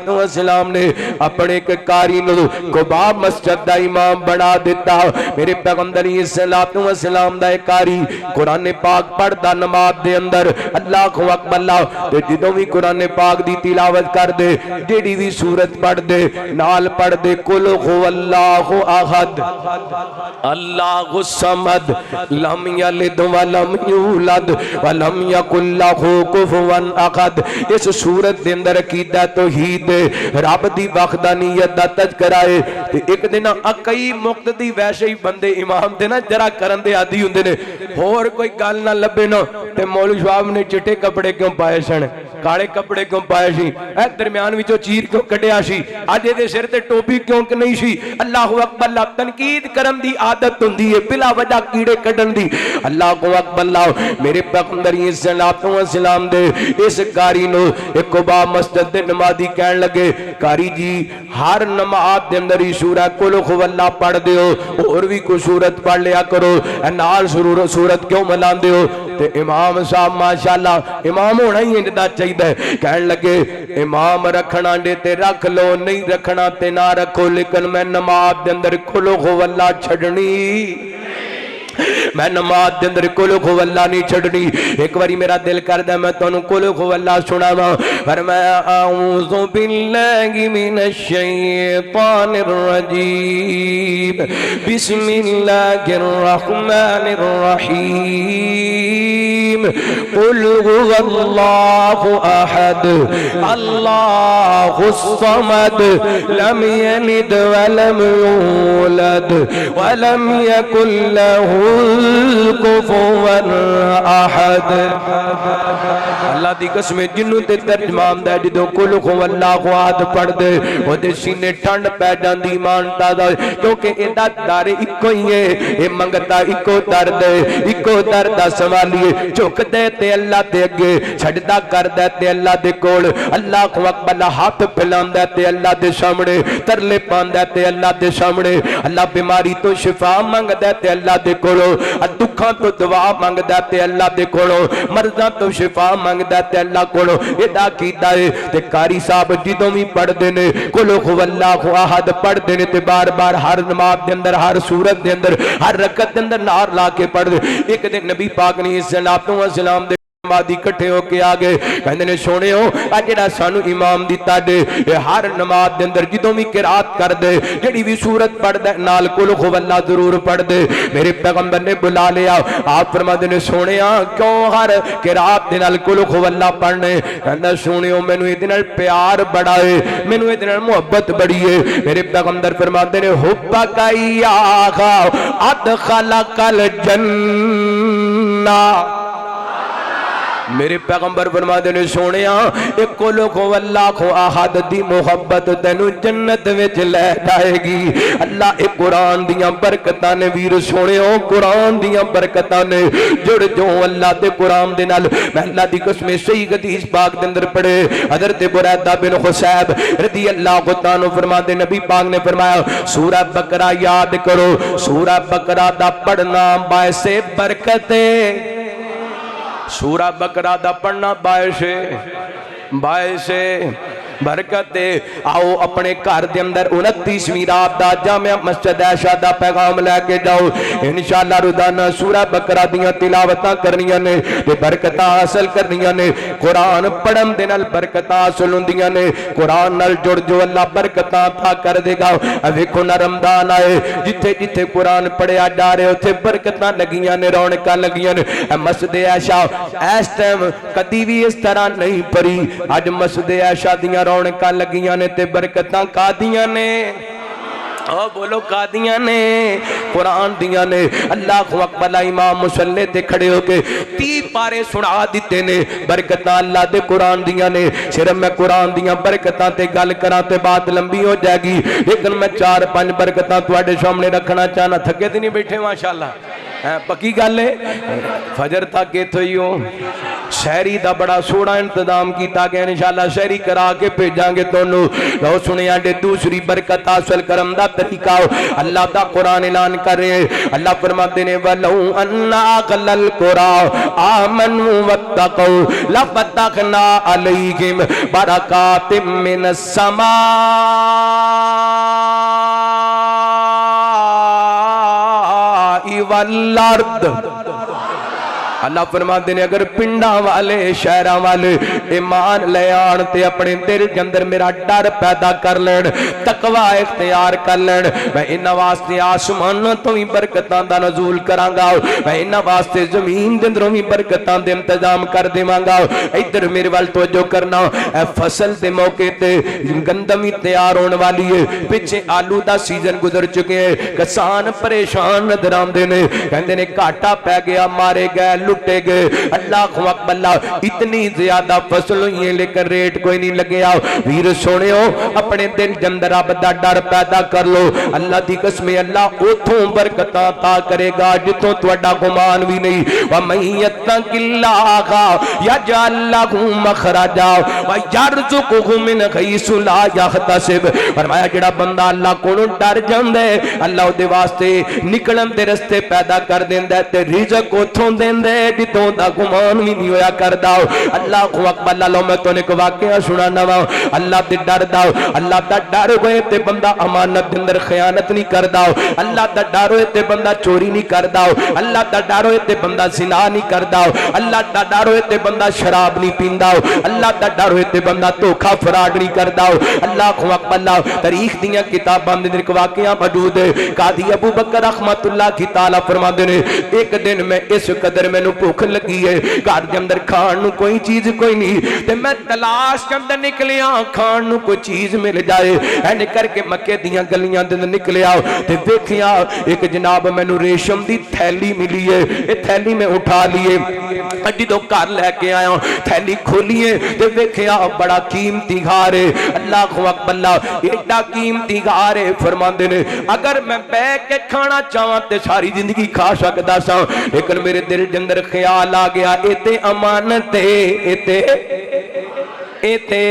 السلام نے اپنے ایک قاری نو قباء مسجد دا امام بنا دیتا۔ میرے پیغمبر علیہ السلام دا ایک قاری قرآن پاک پڑھدا نماز دے اندر، اللہ اکبر اللہ، تے جدوں وی قرآن پاک دی تلاوت کر دے، جیڑی وی سورت پڑھ دے نال پڑھ دے قل هو اللہ احد اللہ الصمد لم یلد ولم یولد ولم یکن لہ کفوا احد۔ اس سورت دے اندر عقیدہ توحید رب دی وحدانیت دا تذکرہ ہے۔ ایک دن کئی مقتدی ویسے ہی بندے امام دے نا جرا کرن دے عادی ہوندے نے، اور کوئی گل نہ لبے نا تے مولوی صاحب نے چٹے کپڑے کیوں پائے سن، کالے کپڑے کیوں پائے سی، اے درمیان وچوں چیر کیوں کڈیا سی، اج دے سر تے ٹوپی کیوں کہ نہیں سی۔ اللہ اکبر اللہ، تنقید کرن دی عادت ہوندی ہے بلا وجہ کیڑے کڈن دی۔ اللہ اکبر اللہ، میرے پیغمبر علیہ السلام دے اس قاری نو ایک قباء مسجد دے نمازی کہن لگے، قاری جی ہر نماز دے اندر ہی سورہ قل هو اللہ پڑھ دیو، اور بھی کوئی سورت پڑھ لیا کرو، نال سورت کیوں ملاندے ہو؟ تے امام صاحب ماشاءاللہ امام ہونا ہی اندا چاہیے، کہن لگے امام رکھنا دے تے رکھ لو، نہیں رکھنا تے نہ رکھو، لیکن میں نماز دے اندر قل هو اللہ چھڑنی، میں نماز دے اندر قل هو اللہ نہیں چھڑنی۔ ایک باری میرا دل کردا میں تانوں قل هو اللہ سناواں، فرمایا اعوذ باللہ من الشیطان الرجیم بسم اللہ الرحمن الرحیم قل هو اللہ احد اللہ الصمد لم یلد ولم یولد ولم یکن لہ کفوا احد۔ اللہ دی قسم جنوں تے ترجمان دا جدوں قل هو اللہ احد پڑھ دے او دے سینے ٹھنڈ پے جاندی، ایمان تازہ، کیونکہ ایندا در اکو ہی ہے، اے منگتا اکو درد ہے، اکو درد سوالیے، جھک دے تے اللہ دے اگے، چھڑدا کر دے تے اللہ دے کول، اللہ اکبر ہاتھ پھیلاندا تے اللہ دے سامنے، ترلے پاندا تے اللہ دے سامنے، اللہ بیماری تو شفا منگدا تے اللہ دے کولو، دکھاں تو دعا منگدا تے اللہ دے کولو، مرضاں تو شفا منگدا تے اللہ کولو۔ ادا کیتا ہے تے قاری صاحب جدوں وی پڑھ دے نے قل هو اللہ احد پڑھ دے نے تے بار بار ہر نماز دے اندر، ہر سورت دے اندر، ہر رکعت دے اندر نار لا کے پڑھ دے۔ ایک دن نبی پاک نے السلام دے نمازی کٹھے ہو کے آگے کہندے نے سونے ہو اج جڑا سانو امام دتا دے ہر نماز دے اندر جدوں وی قرات کر دے جڑی وی سورت پڑھ دے نال قل هو اللہ ضرور پڑھ دے۔ میرے پیغمبر نے بلا لیا، آپ فرماندے نے سونےا کیوں ہر قرات دے نال قل هو اللہ پڑھنے؟ کہندا سونےو مینوں ایں دے نال پیار بڑا ہے، مینوں ایں دے نال محبت بڑی ہے۔ میرے پیغمبر فرماندے نے حبک یا ادخلک الجنہ میرے پیغمبر فرماتے نے سونیا ایک کلو کو اللہ کو احد دی محبت تینو جنت وچ لے جائے گی اللہ ایک قرآن دیاں برکتاں نے ویر سونیو قرآن دیاں برکتاں نے جڑ جو اللہ دے قرآن دے نال میں اللہ دی قسم صحیح حدیث پاک دے اندر پڑھے حضرت بریدہ بن حصیب رضی اللہ عنہ فرماتے نبی پاک نے فرمایا سورہ بقرہ یاد کرو سورہ بقرہ دا پڑھنا باعث برکت سورہ بقرہ دا پڑھنا باعث برکت آؤ اپنے گھر دے اندر 29ویں رات دا جامع مسجد عائشہ دا پیغام لے کے جاؤ انشاءاللہ روزانہ سورہ بقرہ دیاں تلاوتاں کرنیاں نے تے برکتاں حاصل کرنیاں نے قرآن پڑھن دے نال برکتاں حاصل ہوندیاں نے قرآن نال جڑ جو اللہ برکتاں عطا کر دے گا ویکھو نہ رمضان آئے جتھے جتھے قرآن پڑھیا جا رہے اوتھے برکتاں لگیاں نے رونقاں لگیاں نے مسجد عائشہ اس ٹائم کدی بھی اس طرح نہیں پڑھی اج مسجد عائشہ دیاں رونقاں لگیاں نے تے برکتاں قادیاں نے بولو قادیاں نے قرآن دیاں نے اللہ کو اکبر امام مصلی تے کھڑے ہو کے 30 پارے سنا دیتے نے برکتاں اللہ دے قرآن دیاں نے صرف میں قرآن دیاں برکتاں تے گل کراں تے بات لمبی ہو جائے گی لیکن میں 4-5 برکتاں تواڈے سامنے رکھنا چاہنا تھکے تے نہیں بیٹھے ماشاءاللہ پکی گل ہے فجر تک ایتھے ہی ہو شہری دا بڑا سوڑا انتظام کیتا گیا انشاءاللہ شہری کرا کے بھیجاں گے تانوں لو سنیا دے دوسری برکت حاصل کرن دا طریقہ اللہ دا قرآن اعلان کر رہے ہیں اللہ فرماتے ہیں ولو ان اغل القرى آمنوا واتقوا لفتحنا علیہم برکات من السماء والارض اللہ فرماتے ہیں اگر پنڈا والے شہرہ والے ایمان لے آن تے اپنے دل کے اندر میرا ڈر پیدا کر لین تقوی اختیار کر لین میں انہاں واسطے آسمان تو ہی برکتاں دا نزول کراں گا میں انہاں واسطے زمین دے اندروں ہی برکتاں دے انتظام کر دیواں گا ادھر میرے وال توجہ کرنا اے فصل دے موقع تے گندم ہی تیار ہونے والی ہے پیچھے آلو دا سیزن گزر چکے ہیں کسان پریشان نظر آندے نے کہندے نے گھاٹا پہ گیا مارے گئے لٹے گئے اللہ کو اکبر اللہ اتنی زیادہ فصل ہوئی ہیں لیکن ریٹ کوئی نہیں لگے آؤ ویر سونے ہو اپنے دل جندر رب دا ڈر پیدا کر لو اللہ دی قسم اللہ اتھوں برکتاں عطا کرے گا جتوں تواڈا گمان بھی نہیں وَمَن يَتَّقِ اللَّهَ يَجْعَل لَّهُ مَخْرَجًا وَيَرْزُقْهُ مِنْ حَيْثُ لَا يَحْتَسِبُ فرمایا جڑا بندہ اللہ کولوں ڈر جاندا ہے اللہ دے واسطے نکلن دے رستے پیدا کر دیندا ہے تے رزق اتھوں دیندا ہے جتوں دا گمان بھی نہیں ہویا کردا اللہ کو اکبر اللہ میں تو نے ایک واقعہ سنانا وا اللہ دے ڈر دا اللہ دا ڈر ہوئے تے بندہ امانت دے اندر خیانت نہیں کردا اللہ دا ڈر ہوئے تے بندہ چوری نہیں کردا اللہ دا ڈر ہوئے تے بندہ زنا نہیں کردا اللہ دا ڈر ہوئے تے بندہ شراب نہیں پیندا اللہ دا ڈر ہوئے تے بندہ دھوکا فراڈ نہیں کردا اللہ کو اکبر اللہ تاریخ دیاں کتاباں دے اندر ایک واقعہ موجود ہے قاضی ابو بکر رحمت اللہ کی تعالی فرماندے نے ایک دن میں اس قدر میں بھوک لگی ہے گھر دے اندر کھان نو کوئی چیز کوئی نہیں تے میں تلاش کے اندر نکلیا کھان نو کوئی چیز مل جائے این کر کے مکے دیاں گلیاں دے اندر نکلیا تے دیکھیا ایک جناب مینوں ریشم دی تھیلی ملی ہے اے تھیلی میں اٹھا لیے جدوں گھر لے کے آیا تھیلی کھولیے تے دیکھیا بڑا قیمتی گھار ہے اللہ کو اکبر اللہ ایڈا قیمتی گھار ہے فرماندے نے اگر میں بیٹھ کے کھانا چاہاں تے ساری زندگی کھا سکدا سا لیکن میرے دل دے اندر خیال آ گیا ایتے امانت ہے ایتے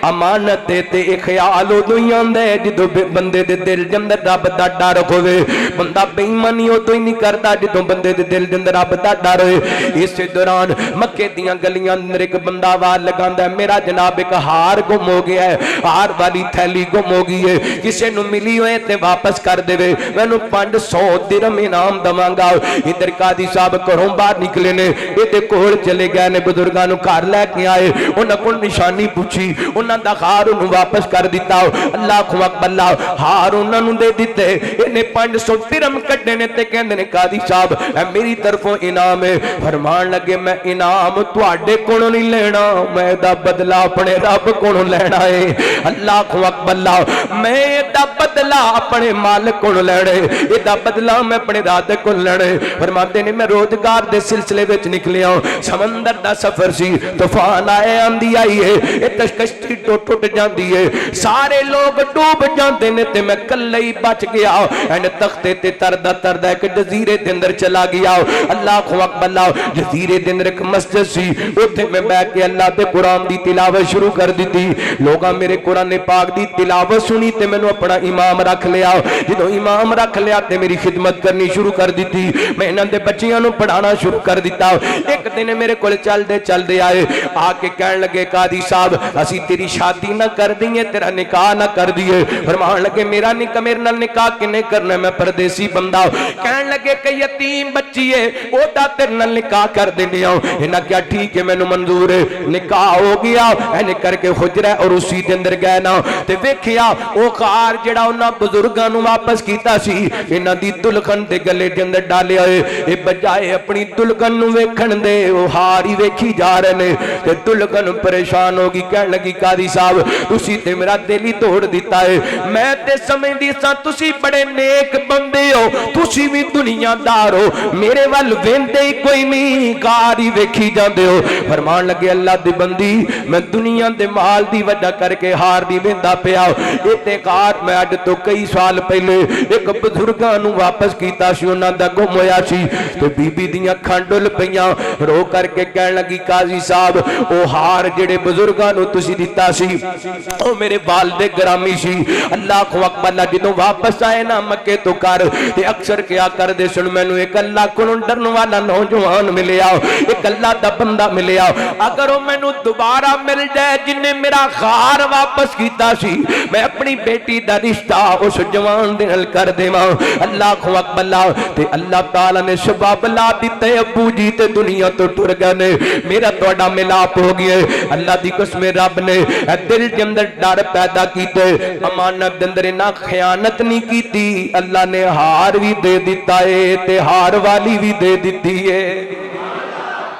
امانت تے خیال ادو ہی آندا ہے جدوں بندے دے دل دے اندر رب دا ڈر ہوے بندہ بے ایمانی ادو ہی نہیں کردا جدوں بندے دے دل دے اندر رب دا ڈر ہوے اس دوران مکے دیاں گلیاں اندر ایک بندہ آواز لگاندا ہے میرا جناب ایک ہار گم ہو گیا ہے ہار والی تھیلی گم ہو گئی ہے کسے نو ملی ہوئے تے واپس کر دے مینوں 500 درہم انعام دواں گا ادھر قاضی صاحب گھروں باہر نکلے نے اے تے کول چلے گئے نے بزرگاں نو گھر لے کے آئے انہاں کول نشانی پوچھی انہاں انہاں دا خار انہوں واپس کر دیتا ہو. اللہ کو اکبر اللہ ہار انہوں دے دیتے. انہیں 500 درہم کٹنے نے تے کہندے نے قاضی صاحب اے میری طرفوں انعام ہے. فرمان لگے میں انعام تواڈے کولوں نہیں لینا, میں دا بدلہ اپنے رب کولوں لینا ہے. اللہ کو اکبر اللہ میں دا بدلہ اپنے مالک کولوں لینا ہے, اے دا بدلہ میں اپنے رازق کولوں لینا ہے. فرماتے نے میں روزگار دے سلسلے وچ نکلیا ہوں, سمندر دا سفر سی, طوفان آئے آندھی آئی ہے, اے کشتی ٹوٹ جاندی ہے, سارے لوگ ڈوب جاندے نے تے میں کلے ہی بچ گیا. این تختے تے تردا ایک جزیرے دے اندر چلا گیا. اللہ کو اکبر اللہ جزیرے دے اندر ایک مسجد سی, اوتھے میں بیٹھ کے اللہ دے قرآن دی تلاوت شروع کر دیتی. لوگاں میرے قرآن پاک دی تلاوت سنی تے مینوں اپنا امام رکھ لیا. جدوں امام رکھ لیا تے میری خدمت کرنی شروع کر دیتی. میں انہاں دے بچیاں نوں پڑھانا شروع کر دیتا. ایک دن میرے کول چل دے آئے, آ کے کہن لگے قاضی صاحب اسی تیری شادی نہ کر دیئے, تیرا نکاح نہ کر دیئے. فرمان لگے میرا نکاح میرے نال نکاح کنے کرنا, میں پردیسی بندہ. کہن لگے کہ یتیم بچی ہے او دا تیرے نال نکاح کر دینی ہوں. انہاں کیا ٹھیک ہے مینوں منظور ہے. نکاح ہو گیا, اینے کر کے حجرہ اور اسی دے اندر گئے نا تے ویکھیا او خار جڑا انہاں بزرگاں نوں واپس کیتا سی انہاں دی دلہن دے گلے دے اندر ڈالیا ہے. اے بجائے اپنی دلہن نوں ویکھن دے او ہار ہی ویکھی جا رہے نے. تے دلہن پریشان ہوگی, کہن لگی قاضی صاحب تسی تے میرا دل ہی توڑ دیتا ہے. میں تے سمجھدی ساں تسی بڑے نیک بندے ہو, تسی بھی دنیا دار ہو, میرے وال ویندے ہی کوئی نہیں, کار ہی ویکھی جاندے ہو. فرمان لگے اللہ دی بندی میں دنیا دے مال دی وجہ کر کے ہار دی ویندا پیا. اعتقاد میں اج تو کئی سال پہلے ایک بزرگاں نوں واپس کیتا سی, انہاں دا گم ہویا سی تے بی بی دیاں کھانڈل پیاں, رو کر کے کہن لگی قاضی صاحب او ہار جڑے بزرگاں نوں تسی دتا سی او میرے والد گرامی سی. اللہ کو اکبر اللہ جدوں واپس آئے نا مکے تو کر تے اکثر کیا کر دے سن مینوں ایک اللہ کولوں ڈرن والا نوجوان ملیا, ایک اللہ دا بندہ ملیا. اگر او مینوں دوبارہ مل جائے جن نے میرا خار واپس کیتا سی, میں اپنی بیٹی دا رشتہ اس جوان دے نال کر دیواں. اللہ کو اکبر اللہ تے اللہ تعالی نے سبب لا دتے ابو جی تے دنیا تو ٹر گئے نے, میرا تہاڈا ملاپ ہو گیا. اللہ دی قسم رب نے دل دے اندر ڈر پیدا کیتے, امانت دے اندر نہ خیانت نہیں کیتی. اللہ نے ہار بھی دے دیتا ہے تے ہار والی بھی دے دیتی ہے.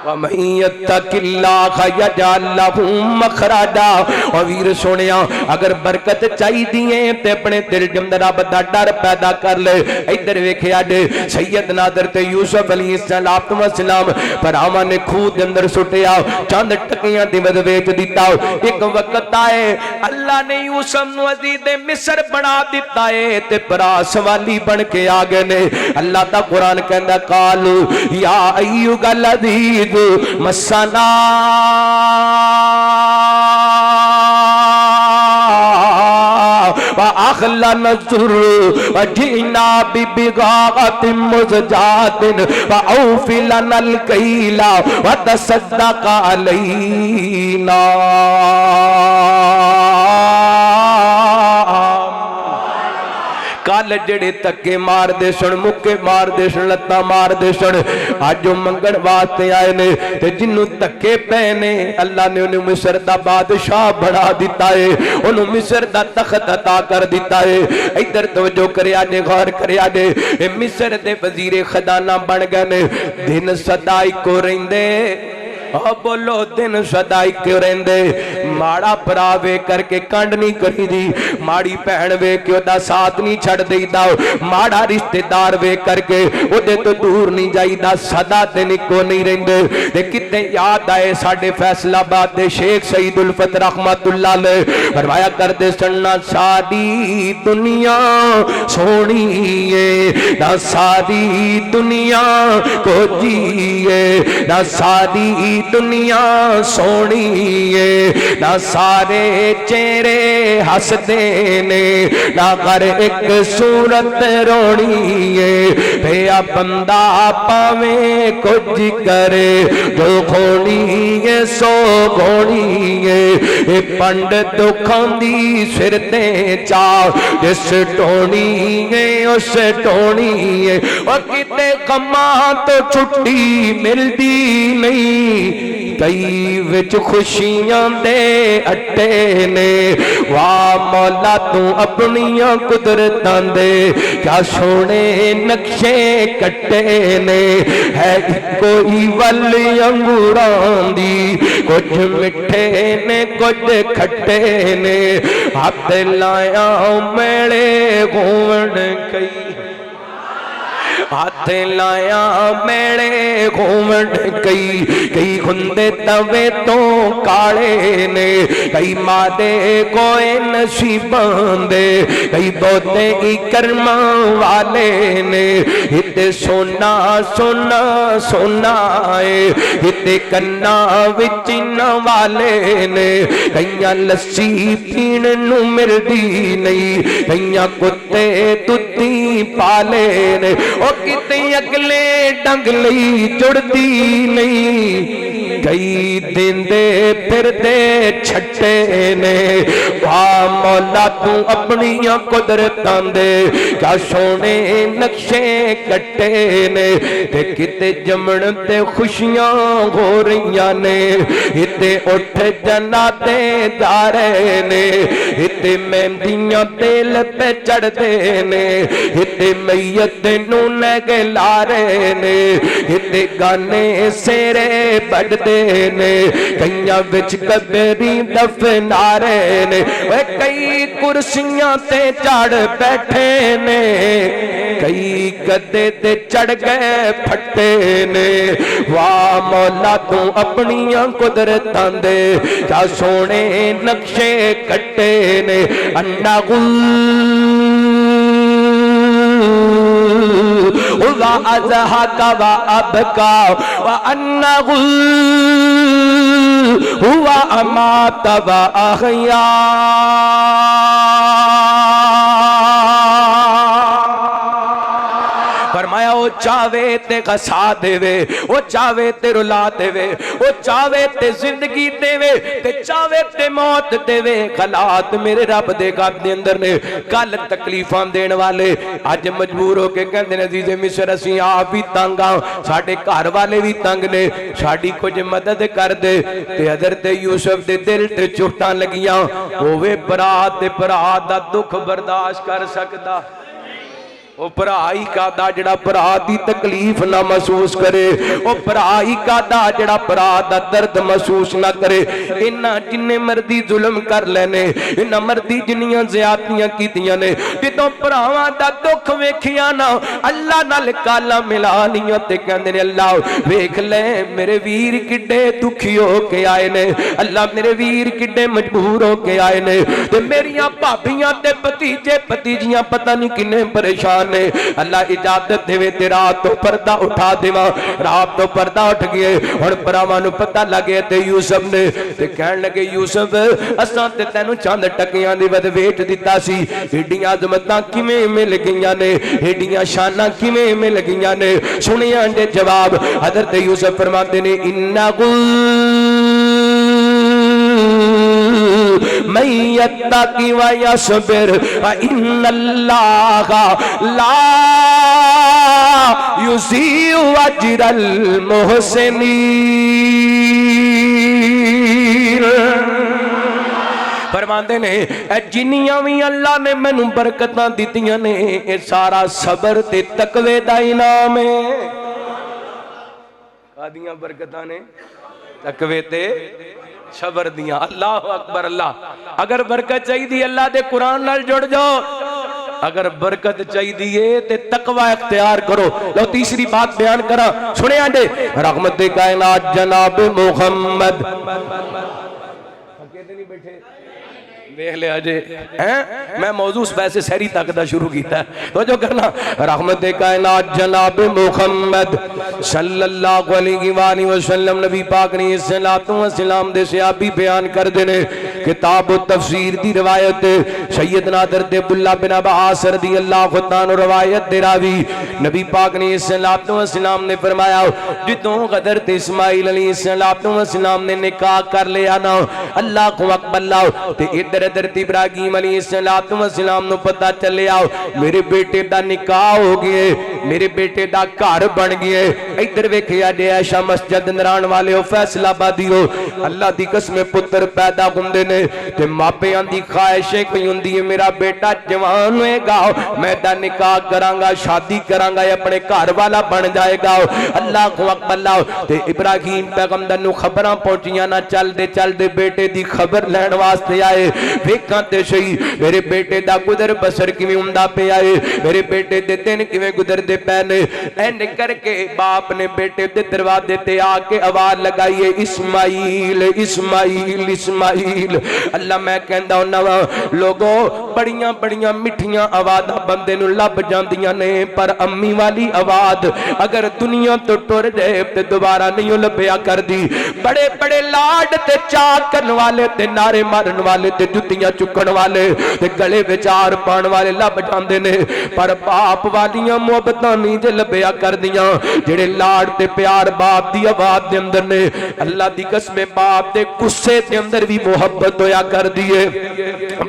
وَمَن يَتَّقِ اللَّهَ يَجْعَل لَّهُ مَخْرَجًا. اور ویر سونیا اگر برکت چاہیے تے اپنے دل دے اندر رب دا ڈر پیدا کر لے. ادھر ویکھیا جے سیدنا حضرت یوسف علیہ السلام پراواں نے کھوہ دے اندر سٹیا, چند ٹکیاں دی ود ویچ دیتا. ایک وقت آئے اللہ نے یوسف نو عزیز مصر بنا دیتا ہے تے پرا سوالی بن کے آ گئے نے. اللہ دا قرآن کہندا قالو یا ایھا الذی مسنا وأخلنا الزر وجئنا ببضاعة مزجاة فأوف لنا الكيل وتصدق علينا. کال جڑے تکے مار دے سن, مکے مار دے سن, لتا مار دے سن, آج جو منگن واسطے آئے نے تے جنوں تکے پہنے اللہ نے انہوں مصر دا بادشاہ بڑھا دیتا ہے, انہوں مصر دا تخت عطا کر دیتا ہے. ادھر توجہ کریا جے, غور کریا جے, مصر دے وزیر خزانہ بن گئے نے. دن صدائی کو رہندے بولو دن صدائی کیوں رہندے, ماڑا پراوے کر کے کانڈ نہیں کری دی, ماڑی پہن وے کیوں دا ساتھ نہیں چھڑ دی دا, ماڑا رشتہ دار وے کر کے او دے تو دور نہیں جائی دا, صدا دن کو نہیں رہندے. دے کتنے یاد آئے ساڑھے فیصلہ بات دے شیخ سید الفت رحمت اللہ لے فرمایا کر دے سننا ساری دنیا سونی ہے, نہ ساری دنیا کو جیے, نہ ساری دنیا سونی ہے, نہ سارے چہرے ہس دینے, نہ ہر ایک صورت رونی ہے. پیا بندہ پاویں کچھ کرے جو کھونی ہے سو گھونی ہے. اے پنڈ دکھاں دی سر تے چاہ جس ٹونی ہے اس ٹونی ہے. اور کتے غماں تو چھٹی ملدی نہیں, کئی وچ خوشیاں دے اٹے نے واہ مولا تو اپنیاں قدرتاں دے کیا سونے نقشے کٹے نے ہے کوئی ولی انگوراں دی کچھ مٹھے نے کچھ کھٹے نے ہاتھ لایا میلے گھومن کئی ہاتھ لایا میلے گھومن کئی گھندے توے تو کاڑے نے کئی مادے کوئے نصیباں دے کئی بوتے ہی کرما والے نے ہتے سونا سونا سونا ہے ہتے کنا وچن والے نے کئیاں لسی پین نو مردی نہیں کئیاں کتے تتی پالے نے او کتے اگلے ڈنگ لئی جڑتی نہیں کئی دن دے پھر دے چھٹے نے واہ مولا تو اپنیاں قدرتاں دے کیا سونے نقشے کٹے نے تے کتے جمن تے خوشیاں ہو رہیاں نے ہتے اٹھ جناتے دارے نے ہتے مہندیاں تیل پہ چڑھ دے نے ہتے میت نو نگے لارے نے ہتے گانے سیرے بڑھ دے نے کئیاں وچ قبری دفنارے نے کئی کرسیاں تے چڑھ بیٹھے نے کئی گدے تے چڑھ گئے پھٹے نے واہ مولا تو اپنیاں قدرتاں دے کیا سونے نقشے کٹے نے انڈا وَأَزْهَكَ وَأَبْكَى وَأَنَّهُ هُوَ أَمَاتَ وَأَحْيَا فرمایا وہ چاہوے تے غسا دے وے وہ چاہوے تے رلا دے وے وہ چاہوے تے زندگی دے وے تے چاہوے تے موت دے وے خلات میرے رب دے گھر دے اندر نے کل تکلیفاں دین والے آج مجبور ہو کے کہندے نے عزیز مصر اسی آپ بھی تنگاں ساڈے گھر والے بھی تنگ نے ساڈی کچھ مدد کر دے تے حضرت یوسف دے دل تے چوٹاں لگیاں ہوے بھرا تے بھرا دا دکھ برداشت کر سکدا وہ پرائی کا دا جڑا پرا دی تکلیف نہ محسوس کرے وہ پرائی کا دا جڑا پرا دا درد محسوس نہ کرے انہاں جنہیں مردی ظلم کر لینے انہاں مردی جنیاں زیادتیاں کی دیاں نے جتوں پراواں دا دکھ ویکھیاں نا اللہ نال کالا ملانیاں تے کہندے نے اللہ ویکھ لے میرے ویر کڈے دکھی ہو کے آئے نے اللہ میرے ویر کڈے مجبور ہو کے آئے نے تے میریاں بھابیاں تے بھتیجے بھتیجیاں پتہ نہیں کنے پریشان نے اللہ اجازت دے تے رات تو پردہ اٹھا دیواں رات تو پردہ اٹھ گئے ہن پراواں نوں پتہ لگے تے یوسف نے تے کہن لگے یوسف اساں تے تینوں چند ٹکیاں دی ود ویچ دتا سی ایڈیاں عظمتاں کیویں مل گئیاں نے ایڈیاں شاناں کیویں مل گئیاں نے سنیاں دے جواب حضرت یوسف فرماتے نے من یتقی ویصبر فإن اللہ لا یضیع اجر المحسنین فرماندے نے اے جنیاں بھی اللہ نے مینوں برکتاں دتیاں نے اے سارا صبر تے تقوی دا انعام ہے کادیاں برکتاں نے تقوی تے صبر دیاں اللہ اکبر اللہ اگر برکت چاہی دی اللہ دے قرآن نال جڑ جاؤ اگر برکت چاہی دیئے تے تقوی اختیار کرو لو تیسری بات بیان کرا سنے آنڈے رحمت کائنات جناب محمد کہتے نہیں بیٹھے دیکھ لے آجے میں موضوع ویسے سہری تک دا شروع کیتا ہے تو جو کرنا رحمت کائنات جناب محمد صلی اللہ علیہ وآلہ وسلم نبی پاک نے الصلاۃ والسلام دے صحابی بیان کر دینے کتاب و تفسیر دی روایت سیدنا حضرت عبداللہ بن عباس رضی اللہ عنہ روایت دے راوی نبی پاک نے السلام نے فرمایا جتوں حضرت اسماعیل علیہ السلام نے نکاح کر لیا نا اللہ کو اکبر لاؤ تے ادھر حضرت ابراہیم علیہ السلام نو پتہ چلے آؤ میرے بیٹے دا نکاح ہو گئے میرے بیٹے دا گھر بن گئے ادھر ویکھیا جے عائشہ مسجد نران والے ہو فیصلہ آبادی ہو اللہ دی قسم پتر پیدا ہوندے نے تے ماپیاں دی خواہشیں کوئی ہوندی ہے میرا بیٹا جوان ہوئے گا میں دا نکاح کراں گا شادی کراں گا اپنے گھر والا بن جائے گا اللہ کو اکبر لاؤ تے ابراہیم پیغمبر نو خبراں پہنچیاں نہ چل دے بیٹے دی خبر لین واسطے آئے ویکھاں تے صحیح میرے بیٹے دا گزر بسر کیویں ہوندا پیا اے میرے بیٹے دے دن کیویں گزر دے پے نے این کر کے باپ نے بیٹے دے دروازے تے آ کے آواز لگائی اسماعیل اسماعیل اسماعیل اللہ میں کہندا ہوندا لوگوں بڑیاں بڑیاں مٹھیاں آوازاں بندے نو لب جاندیاں نے پر امی والی آواز اگر دنیا تو ٹر جائے تے دوبارہ نہیں لبیا کر دی بڑے بڑے لاڈ تے چاک کرن والے تے نعرے مارن والے تے جتیاں چکن والے تے گلے وچار پان والے لب جاندے نے پر باپ والیاں محبتاں نہیں جے لبیا کر دیاں جڑے لاڈ تے پیار باپ دی آواز دے اندر نے اللہ دی قسم باپ دے غصے دے اندر بھی محبت ہویا کر دیے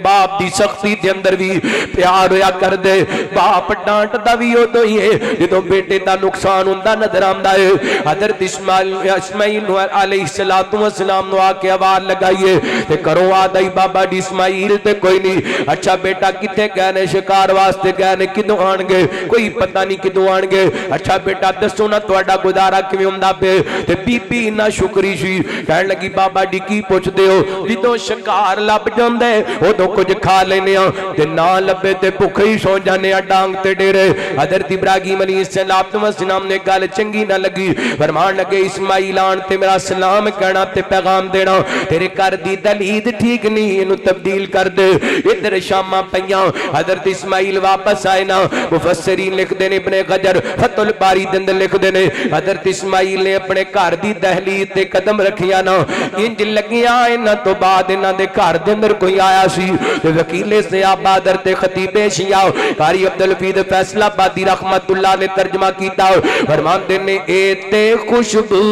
باپ دی سختی دے اندر بھی پیار ہویا کر دے باپ ڈانٹ دا بھی ہو تو یہ جدوں بیٹے دا نقصان ہوندا نظر آندا ہے حضرت اسماعیل علیہ السلام نو آ کے آواز لگائیے تے کرو آدائی بابا دی اسماعیل تے کوئی نہیں اچھا بیٹا کتے گئے شکار واسطے گئے کدوں آن گے کوئی پتہ نہیں کدوں آن گے اچھا بیٹا دسو نا تہاڈا گزارا کیویں ہوندا پے تے بی بی نہ شکری سی کہن لگی بابا جی کی پوچھدے ہو جدوں شکار لب جاندے اودوں کچھ کھا لینے ہاں تے نہ لبے تے بھکھے ہی سو جانے ہاں ڈانگ تے ڈیرے حضرت ابراہیم علیہ السلام نے گل چنگی نہ لگی فرمان لگے اسماعیل آن تے میرا سلام کہنا تے پیغام دینا تیرے گھر دی دلید ٹھیک نہیں اینو تبدیل کر دے ادھر شاماں پیاں حضرت اسماعیل واپس آئے نا مفسرین لکھ دینے ابن غجر فتح الباری دند لکھ دینے حضرت اسماعیل نے اپنے گھر دی دہلیز تے قدم رکھیا نا انج لگیا انہاں تو بعد انہاں دے گھر دے اندر کوئی آیا سی تے وکیل صاحب حضرت خطیب شیعہ قاری عبدالفید فیصلہ آبادی رحمت اللہ نے ترجمہ کیتا فرماندے نے اے تے خوشبو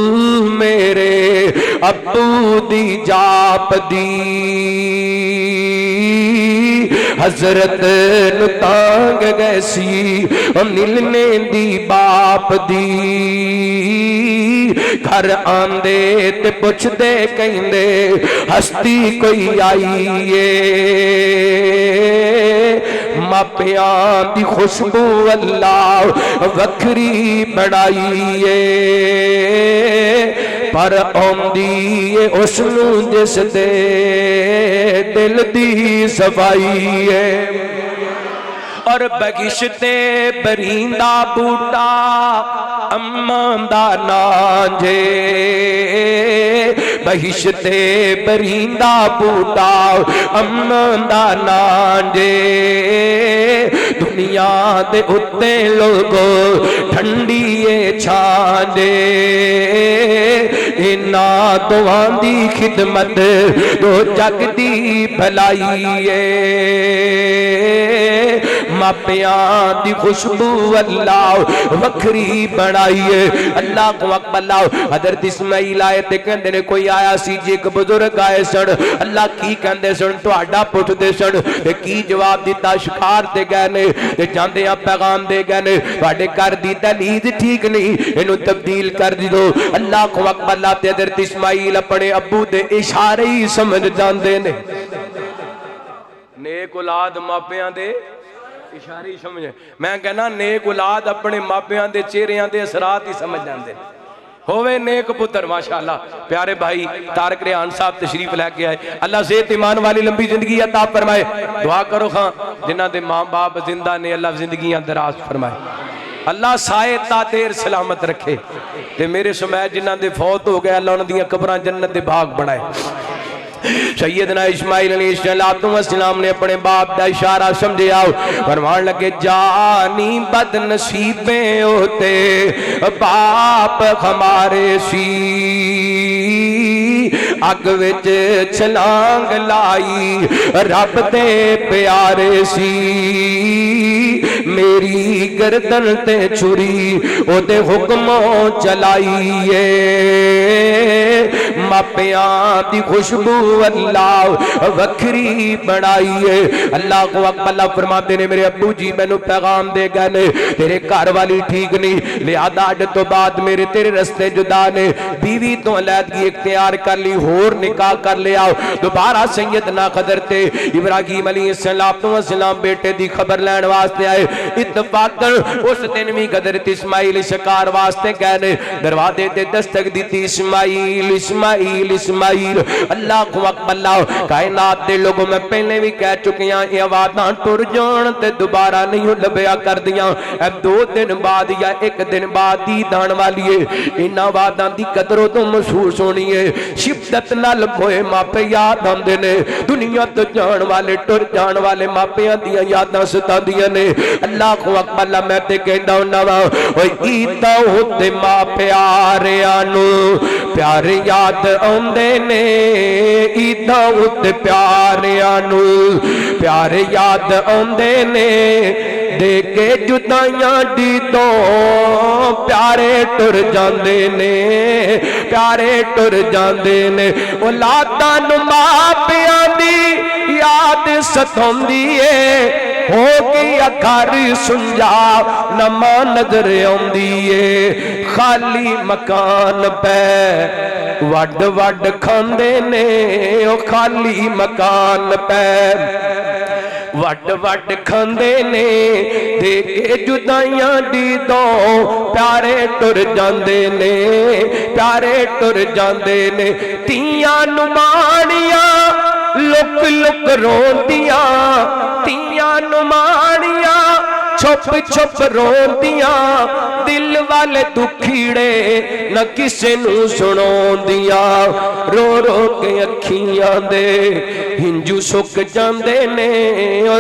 میرے ابو دی جاپ دی حضرت نتانگ گئے سی ملنے دی باپ دی گھر آندے تے پوچھ دے کہیں دے ہستی کوئی آئیے ماپیاں دی خوشبو اللہ وکھری بڑھائیے پر آمدی اس نو جس دے دل دی صفائی ہے اور بگشتے بریندا بوٹا اماں دا نانجے بگشتے بریندا بوٹا اماں دا نانجے دنیا دے اتے لوگو ٹھنڈیے چھانجے اینا دعان دی خدمت دو جگ دی بھلائیے ماپیاں دی خوشبو اللہ وکھری بڑھائیے اللہ کو اکبر لاؤ حضرت اسماعیل آئے تے کہندے نے کوئی آیا سی جی ایک بزرگ آئے سن اللہ کی کہندے سن تہاڈا پوچھ دے سن تے کی جواب دیتا شکار تے گئے نے تے جاندے آ پیغام دے گئے نے تہاڈے گھر دی دہلیز ٹھیک نہیں اینو تبدیل کر دیو اللہ کو اکبر لا تے حضرت اسماعیل اپنے ابو دے اشارے ہی سمجھ جاندے نے نیک اولاد ماپیاں دے اشاری سمجھے میں کہنا نیک اولاد اپنے ماپیاں دے چہریاں دے اثرات ہی سمجھ جاندے ہوئے نیک پتر ماشاءاللہ پیارے بھائی طارق ریحان صاحب تشریف لے کے آئے اللہ صحت ایمان والی لمبی زندگی عطا فرمائے دعا کرو خاں جنہ دے ماں باپ زندہ نے اللہ زندگیاں دراز فرمائے اللہ سائے تا دیر سلامت رکھے تے میرے سمیت جنہ دے فوت ہو گئے اللہ انہوں دیاں قبران جنت دے بھاگ بڑھائے سیدنا اسماعیل علیہ السلام نے اپنے باپ دا اشارہ سمجھے آؤ فرمان لگے جانی بد نصیبیں ہوتے باپ ہمارے سی اگ وچ چھلانگ لائی رب دے پیارے سی میری گردن تے چھری او دے حکموں چلائیے ماپیاں دی خوشبو اللہ وکھری بنائیے اللہ کو اکبر فرماتے نے میرے ابو جی میں نو پیغام دے گئے نے تیرے گھر والی ٹھیک نہیں لہذا اج تو بعد میرے تیرے رستے جدا نے بیوی تو علیحدگی اختیار کر لی ہور نکاح کر لیا دوبارہ سیدنا خضر تے ابراہیم علیہ السلام بیٹے دی خبر لین واسطے آئے اتفاقاً اس دن بھی خضر اسماعیل شکار واسطے گئے نے دروازے تے دستک دیتی اسماعیل اسماعیل اسماعیل اللہ کو اکبر اللہ کائنات دے لوگوں میں پہلے بھی کہہ چکیاں یہ آوازاں ٹر جان تے دوبارہ نہیں لبیا کر دیاں اب 2 دن بعد یا 1 دن بعد دی دان والی ہے ان آوازاں دی قدروں تو محسوس ہونی ہے شدت نال موئے ماپے یاد آندے نے دنیا تو جان والے ٹر جان والے ماپیاں دیاں یاداں ستاندیاں نے اللہ کو اکبر اللہ میں تے کہندا ہوندا وا اوے ایتا ہوتے ماں پیاریاں نو پیارے یاد آندے نے ایتا ہوتے پیاریاں نو پیارے یاد آندے نے دیکھے جدائیاں دی تو پیارے ٹر جاندے نے پیارے ٹر جاندے نے اولاداں نو ماں پیاں دی یاد ستوندی ہے ہو گیا گھر سنجا نما نظر آندی خالی مکان پہ وڈ وڈ کھاندے نے او خالی مکان پہ وڈ وڈ کھاندے نے دیکھے جدائیاں دی دو پیارے ٹر جاندے نے پیارے ٹر جاندے نے تیاں نمانیاں لک لک روندیاں تیاں نمانیاں چھپ چھپ روندیاں دل والے دکھیڑے نہ کسے نو سنوندیاں رو رو کے اکھیاں دے ہنجو سک جاندے نے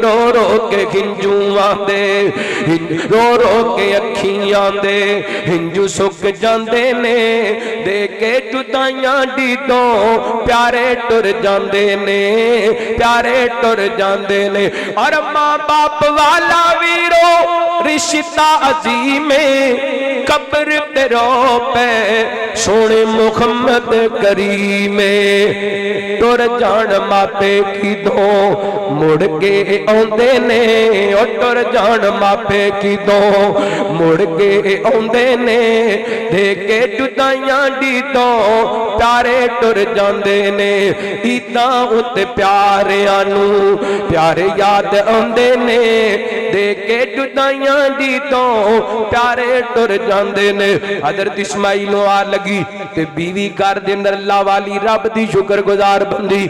رو رو کے ہنجو آندے رو رو کے اکھیاں دے ہنجو سک جاندے نے دے کے جدائیاں دی دو پیارے ٹر جاندے نے پیارے ٹر جاندے نے اور ماں باپ والا ویرو رشتہ عظیم قبر تے رو پہ سونے محمد کریم ٹر جان ماپے کی دو مڑ کے آندے نے او ٹر جان ماپے کی دو مڑ کے آندے نے دے کے جدائیاں دی دو پیارے ٹر جاندے نے ایتاں اُتے پیاریاں نو پیارے یاد آندے نے دے کے جدائیاں دی دو پیارے ٹر جاندے نے حضرت اسماعیل آ لگی تے بیوی کر دے اندر اللہ والی رب دی شکر گزار بندی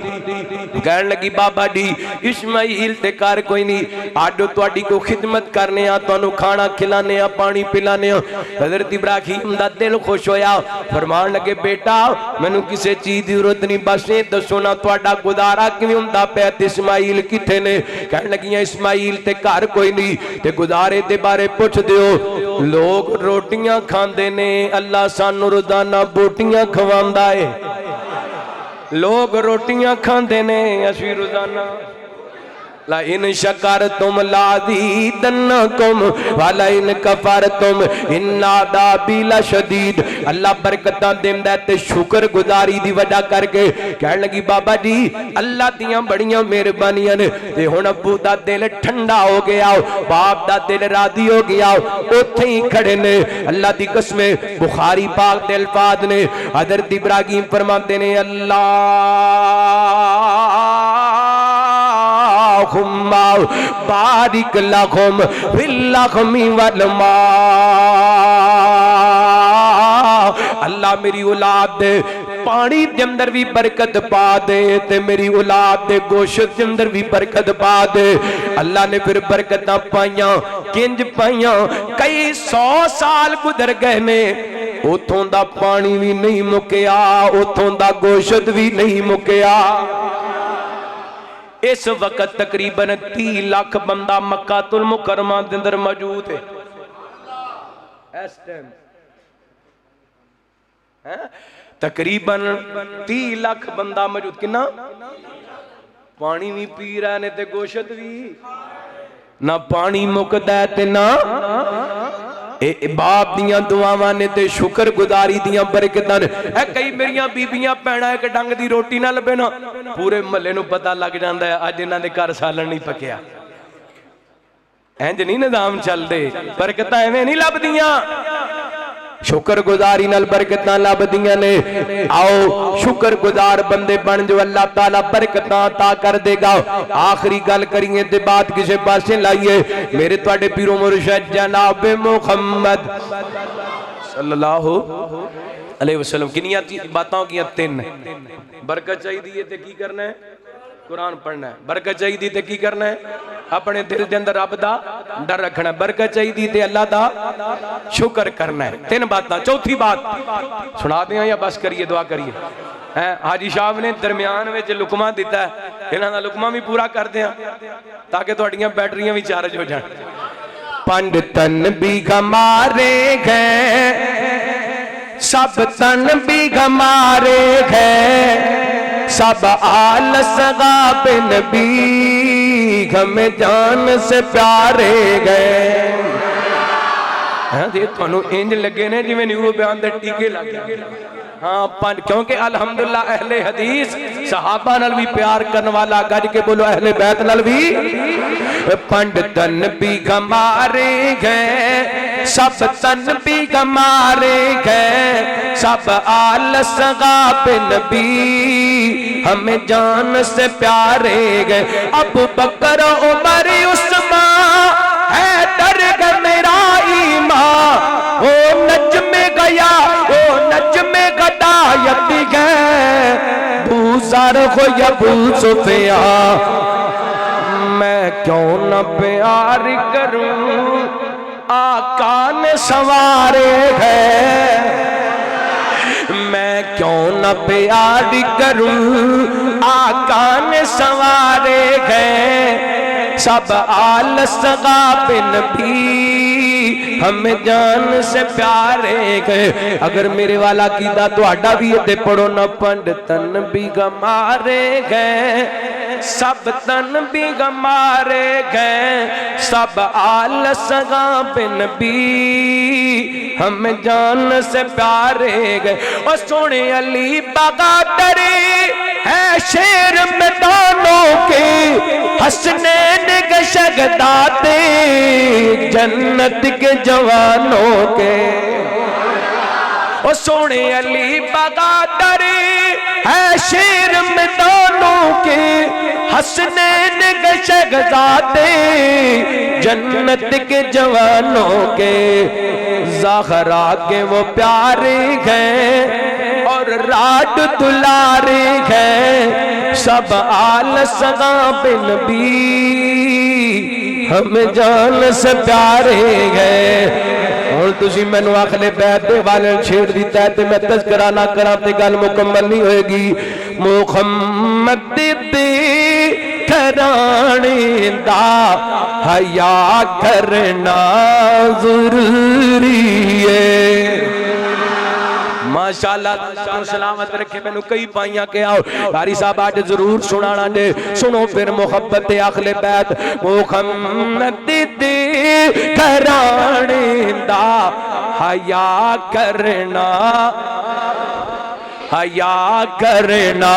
کہنے لگی بابا جی اسماعیل تے کار کوئی نہیں آڈو تواڈی کو خدمت کرنے آ تانوں کھانا کھلانے آ پانی پلانے آ حضرت ابراہیم دا دل خوش ہویا فرمان لگے بیٹا مینوں کسے چیز دی ضرورت نہیں بس اے دسو نا تواڈا گزارا کیویں ہوندا پیا تے اسماعیل کتھے نے کہنے لگیاں اسماعیل تے کار کوئی نہیں تے گزارے دے بارے پوچھ دیو لوگ روٹیاں کھاندے نے اللہ سانو روزانہ بوٹیاں کھواندا ہے لوگ روٹیاں کھاندے نے اسی روزانہ لَإِنْ شَكَرْتُمْ لَأَزِيدَنَّكُمْ وَلَئِنْ كَفَرْتُمْ إِنَّ عَذَابِي لَشَدِيدٌ اللہ برکتاں دیندا تے شکر گزاری دی وجہ کر کے کہنے لگی بابا جی اللہ دیاں بڑیاں مہربانیاں نے تے ہن ابو دا دل ٹھنڈا ہو گیا باپ دا دل راضی ہو گیا اوتھے ہی کھڑے نے اللہ دی قسم بخاری پاک دے الفاظ نے حضرت ابراہیم فرماتے نے اللہ بارک لہم فی اللحم والماء اللہ میری اولاد دے پانی دے اندر بھی برکت پا دے تے میری اولاد دے گوشت دے اندر بھی برکت پا دے اللہ نے پھر برکتاں پائیاں کنج پائیاں کئی 100 سال گزر گئے نے اتھوں دا پانی بھی نہیں مکیا، اتھوں دا گوشت بھی نہیں مکیا۔ اس وقت تقریباً 30 لاکھ بندہ مکہ المکرمہ دے اندر موجود ہے۔ اس ٹائم تقریباً 30 لاکھ بندہ موجود، کنا پانی بھی پی رہے نے تے گوشت بھی نہ پانی مکدا ہے تے نہ باپ دیاں دعاواں نے تے شکر گزاری دیاں برکتاں نے۔ اے کئی میریاں بیبیاں پینا ایک ڈنگ دی روٹی نہ لبے نا پورے محلے نو پتہ لگ جاندا ہے اج انہاں دے گھر سالن نہیں پکیا۔ انج نہیں نظام چل دے، برکتاں ایویں نہیں لبدیاں، شکر گزاری نال برکتاں لبدیاں نے۔ آؤ شکر گزار بندے بن جو اللہ تعالیٰ برکتاں عطا کر دے گا۔ آخری گل کریے تے بات کسے پاسے لائیے، میرے تواڈے پیر و مرشد جناب محمد صلی اللہ علیہ وسلم کنیاں باتاں کیاں 3۔ برکت چاہیے تے کی کرنا ہے؟ قرآن پڑھنا ہے۔ برکت چاہیے تے کی کرنا ہے؟ اپنے دل دے اندر رب دا ڈر رکھنا ہے۔ برکت چاہیے تے اللہ دا شکر کرنا ہے۔ 3 باتاں۔ چوتھی بات سنا دیاں یا بس کریے دعا کریے؟ حاجی صاحب نے درمیان وچ لقمہ دیتا ہے، انہاں دا لقمہ بھی پورا کر دیاں تاکہ تہاڈیاں بیٹریاں بھی چارج ہو جان۔ 5 تن بھی گمارے گئے، سب تن بھی گمارے گئے، سب آل سغاب نبی ہمیں جان سے پیارے گئے۔ دیکھ تھانو انج لگے نے جی میں نیو بیان دے ٹیکے لگے۔ ہاں کیونکہ الحمدللہ اہل حدیث صحابہ نال بھی پیار کرنے والا، گج کے بولو اہل بیت نال بھی۔ 5 تن بھی گمارے گئے، سب تن بھی گمارے گئے، سب آل سغاب نبی ہمیں جان سے پیارے گئے۔ ابو بکر عمر عثمان حیدر گئے میرا ایمان، او نجم گیا او نجم غدایت گئے، بو زر ہو یا بو سفیان، میں کیوں نہ پیار کروں آقا نے سوارے گئے، میں کیوں نہ پیار کروں آقا نے سوارے گئے، سب آل سغاب نبی ہمیں جان سے پیارے گئے۔ اگر میرے والا کیدا تو آڈا بھی تے پڑھو نہ 5 تن بھی گمارے گئے، سب تن بھی گمارے گئے، سب آل سغاب نبی ہمیں جان سے پیارے گئے۔ اور سونے علی بغادری ہے شیر میدانوں کے، حسنین کے شہزادے جنت کے جوانوں کے۔ اور سونے علی بغادری ہے شیر میدانوں کے، حسنین کے شہزادے جنت کے جوانوں کے۔ زہرا کے وہ پیارے گئے اور راڈ دلارے گئے، سب آل سغاب نبی ہم جان سے پیارے گئے۔ اور تسی میں نو آخلے بیت دے والے چھیڑ دیتا ہے تے میں تذکرہ نہ کرا تے گل مکمل نہیں ہوئے گی۔ محمد دے کرانے دا حیا کرنا ضروری ہے۔ ماشاءاللہ سلامت رکھے میں نو کئی پائیاں کے آؤ باری صاحب آج ضرور سنانا دے سنو پھر محبت اہل بیت محمد دے کرانے دا حیا کرنا حیا کرنا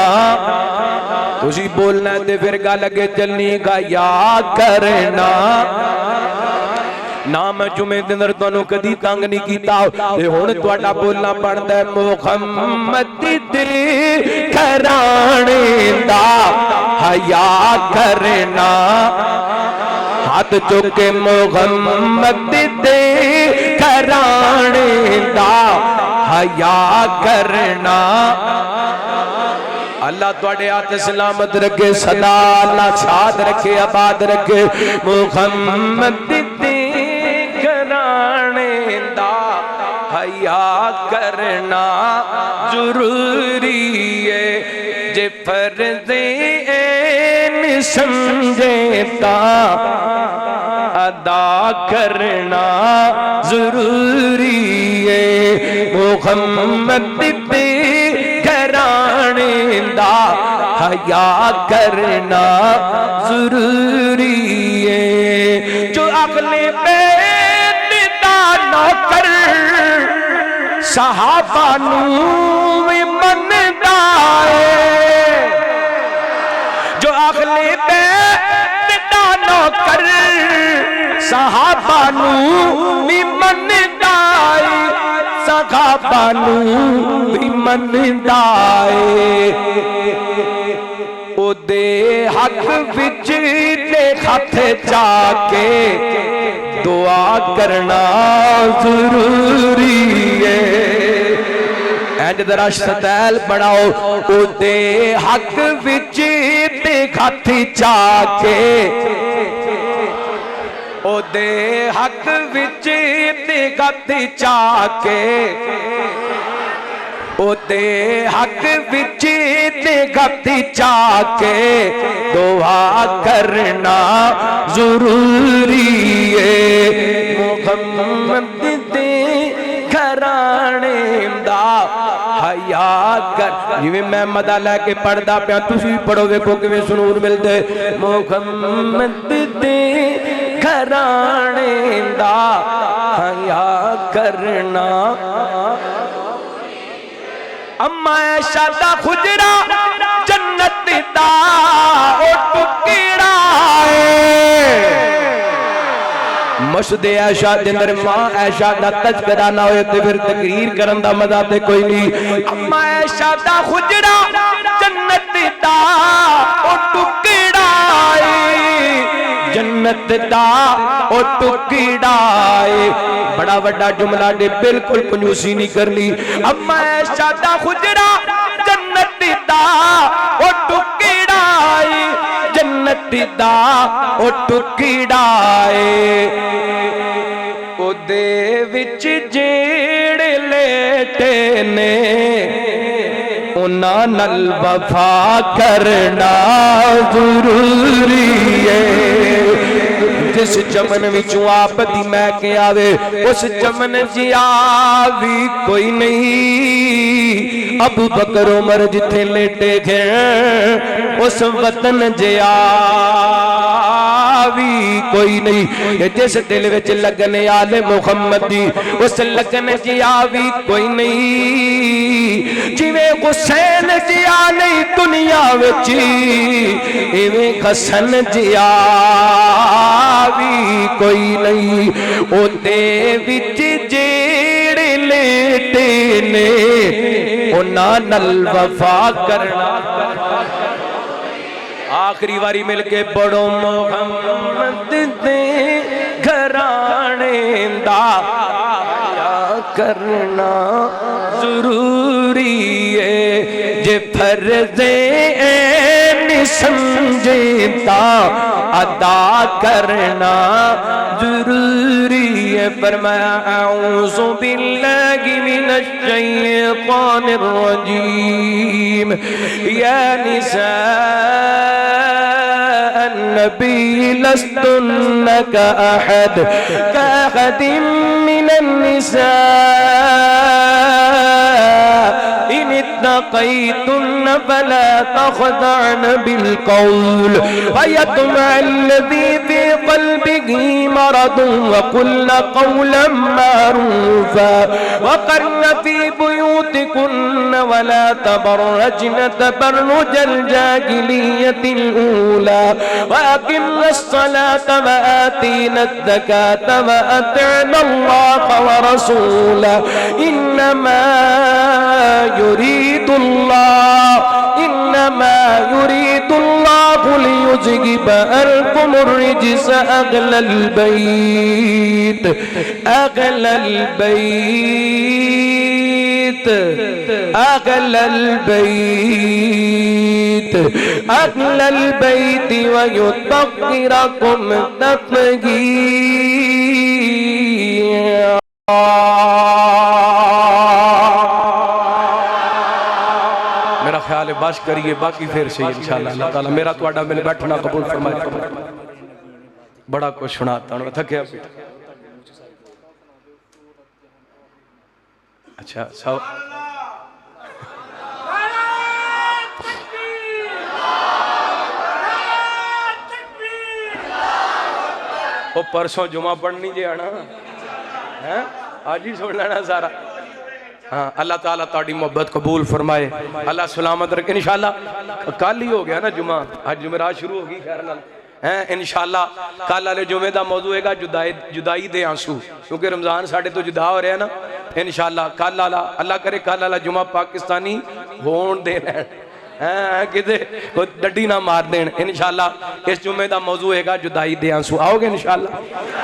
تجھی بولنا دے پھر گا لگے چلنی کا یا کرنا نام جمعے دنر دونوں کدی تنگ نہیں کیتا تے ہون توڑا بولنا پڑھتا ہے محمد دے کرانے دا حیا کرنا ہاتھ چکے محمد دے کرانے دا حیا کرنا اللہ توڑے آت سلامت رکھے صدا اللہ ساتھ رکھے آباد رکھے محمد دے کرانے دا حیا حیا کرنا ضروری ہے جے فرض عین سمجھتا ادا کرنا ضروری ہے محمد دے گھرانے دا حیا کرنا ضروری ہے جو اگلے بیت دا نوکر صحابہ نو مندا ہے جو اگلے بیت دا نوکر صحابہ نو مندا ہے صحابہ نو مندا ہے او دے حق وچ تے خط جا کے دعا کرنا ضروری ہے اینڈ ذرا ستیل بڑھاؤ او دے حق وچ تے خط جا کے او دے حق وچ تے خط جا کے او دے حق وچ تے خط جا کے دعا کرنا ضروری ہے محمد دے گھرانے دا حیا کر جویں میں مدہ لے کے پڑھدا پیا تسی پڑھو ویکھو کیویں سنور ملدے محمد دے گھرانے دا حیا کرنا اما عائشہ دا خجرہ جنت دا او ٹکڑا ہے مسجد عائشہ دے اندر ماں عائشہ دا تذکرہ نہ ہوئے تے پھر تقریر کرن دا مزہ تے کوئی نہیں اما عائشہ دا خجرہ جنت دا او ٹکڑا ہے جنت دا او ٹکڑا ہے بڑا بڑا جملہ دے بالکل کنجوسی نہیں کرنی اما عائشہ دا خجرہ جنت دا او ٹکڑا ہے جنت دا او ٹکڑا ہے او دے وچ جیڑے لیٹے نے انہاں نال وفا کرنا ضروری ہے جس چمن وچوں آپ دی میں کے آوے اس چمن جی آوی کوئی نہیں ابو بکر عمر جتھے لیٹے گئے اس وطن جی آوی کوئی نہیں جس دل وچ لگنے آلے محمد دی اس لگن جی آوی کوئی نہیں جویں حسین جی آلے دنیا وچی ایویں حسن جی آوی کوئی نہیں او دے وچ جیڑے لیٹے نے انہاں نال وفا کرنا آخری واری مل کے پڑھو محمد دے گھرانے دا حیا کرنا ضروری ہے جے فرض عین سمجھتا ادا کرنا ضروری ہے فرمایا اعوذ باللہ من الشیطان الرجیم یا نساء النبی لستن كأحد من النساء إن اتقيتن فلا تخضعن بالقول فيطمع الذي في قلبه مرض وقلن قولا معروفا وقرن في بيوتكن ولا تبرجن تبرج الجاهلية الأولى وأقمنا الصلاة وآتينا الزكاة وأطعنا الله ورسوله إنما يريد الله ليذهب عنكم الرجس أهل البيت ويطهركم تطهيرا خیال ہے بس کریے باقی پھر سے انشاءاللہ اللہ تعالیٰ میرا توڑا میں بیٹھنا قبول فرمائے بڑا کچھ سناتا ہوں تھکیا پیٹا اچھا سو وہ پرسوں جمعہ پڑھنی جے آنا آج ہی سن لینا سارا ہاں اللہ تعالیٰ تاڑی محبت قبول فرمائے اللہ سلامت رکھے انشاءاللہ کل ہی ہو گیا نا جمعہ آج جمعرات شروع ہوگی خیر نال انشاءاللہ کل والے جمعے دا موضوع ہے گا جدائی دے آنسو کیونکہ رمضان ساڑھے تو جدا ہو رہے ہیں نا انشاءاللہ کل والا اللہ کرے کل والا جمعہ پاکستانی ہون دے رہے کدھے ڈڈی نہ مار دین انشاءاللہ اس جمعے دا موضوع ہے گا جدائی دے آنسو آؤ گے انشاءاللہ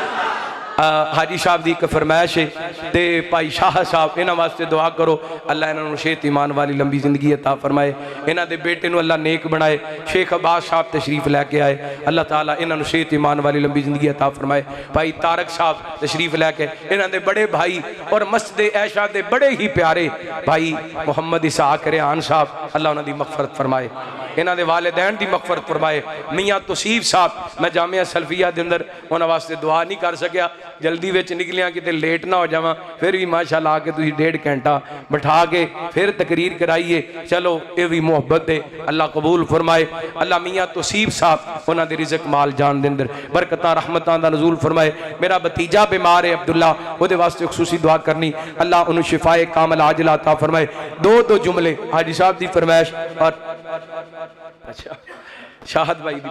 حاجی صاحب دی فرمائش ہے تے پائی شاہ صاحب انہاں واسطے دعا کرو اللہ انہاں نو شیط ایمان والی لمبی زندگی عطا فرمائے انہاں دے بیٹے نو اللہ نیک بنائے شیخ عباس صاحب تشریف لے کے آئے اللہ تعالیٰ انہاں نو شیط ایمان والی لمبی زندگی عطا فرمائے بھائی طارق صاحب تشریف لے کے انہاں دے بڑے بھائی اور مسجد عائشہ دے بڑے ہی پیارے بھائی محمد اسحاق ریحان صاحب اللہ انہاں دی مغفرت فرمائے انہاں دے والدین دی مغفرت فرمائے میاں توصیف صاحب میں جامعہ سلفیہ دے اندر انہاں واسطے دعا نہیں کر سکیا جلدی ویچ نکلیاں کتے لیٹ نہ ہو جاواں پھر بھی ماشاءاللہ آکے تُسی 1.5 گھنٹہ بٹھا کے پھر تقریر کرائیے چلو اے بھی محبت دے اللہ قبول فرمائے اللہ میاں توصیف صاحب انہاں دے رزق مال جان دے اندر برکتاں رحمتاں دا نزول فرمائے میرا بھتیجا بیمار ہے عبداللہ وہ دے واسطے خصوصی دعا کرنی اللہ انہوں شفائے کامل عاجلہ عطا فرمائے دو جملے حاجی صاحب دی فرمائش اور اچھا شاہد بھائی بھی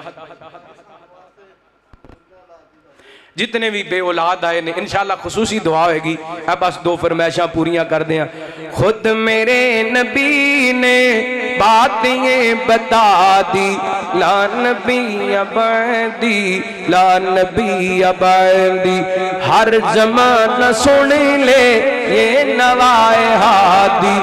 جتنے بھی بے اولاد آئے نے انشاءاللہ خصوصی دعا ہوئے گی بس 2 فرمائشاں پوریاں کر دیں خود میرے نبی نے باتیں بتا دی لا نبی عبادی لا نبی عبادی ہر زمانہ سن لے یہ نوائے ہادی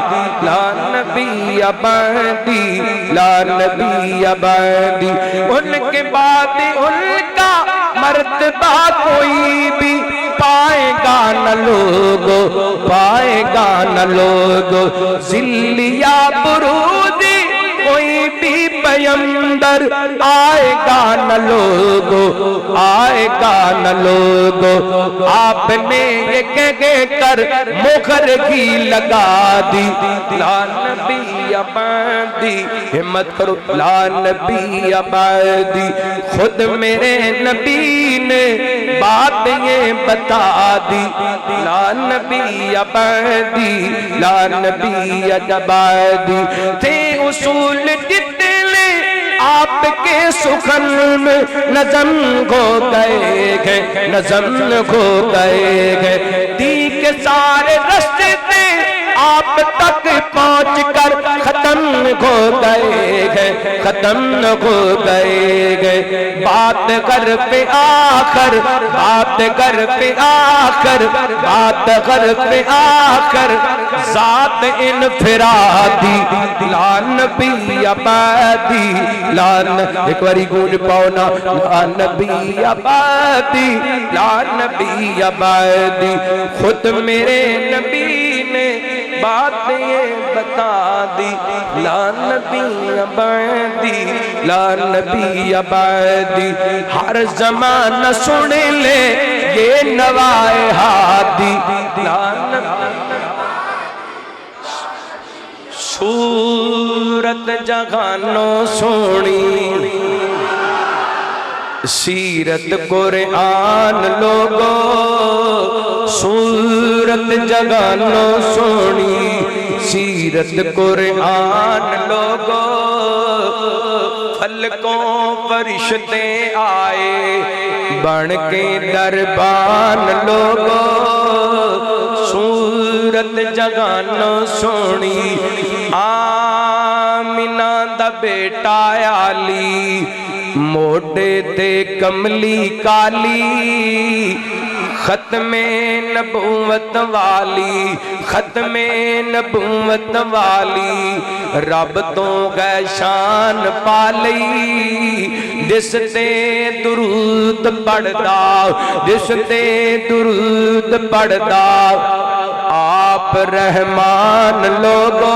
لا نبی عبادی لا نبی عبادی ان کے بعد ان کا مرتبہ کوئی بھی پائے گا نہ لوگو پائے گا نہ لوگو ذل یا برودی کوئی بھی پیمبر آئے گا نہ لوگو آئے گا نہ لوگو آپ نے یہ کہہ کر مخر کی لگا دی لا نبی عبادی ہمت کرو لا نبی عبادی خود میرے نبی نے باتیں بتا دی لا نبی عبادی لا نبی عبادی تھے اصول جتنے آپ کے سخن میں نظم کھو گئے گئے نظم کھو گئے گئے دی کے سارے رستے آپ تک پہنچ کر ختم ہو گئے گئے ختم ہو گئے گئے بات کر پہ آخر بات کر پہ آخر بات کر پہ آخر ذات انفرادی لا نبی عبادی لا ایک باری گونج پاؤنا لا نبی عبادی لا نبی عبادی خود میرے نبی نے باتیں بتا دی لا نبی عبادی لا نبی عبادی ہر زمانہ سن لے یہ نوائے ہادی لا نبی صورت جہانوں سونی سیرت قرآن لوگو صورت جگانو سونی سیرت قرآن لوگو فلکوں فرشتے آئے بن کے دربان لوگو صورت جگانو سونی آمینہ دا بیٹا علی موڑے تے کملی کالی ختم نبوت والی ختم نبوت والی رب تو گئے شان پالی جس تے درود پڑھدا جس تے درود پڑھدا آپ رحمان لوگو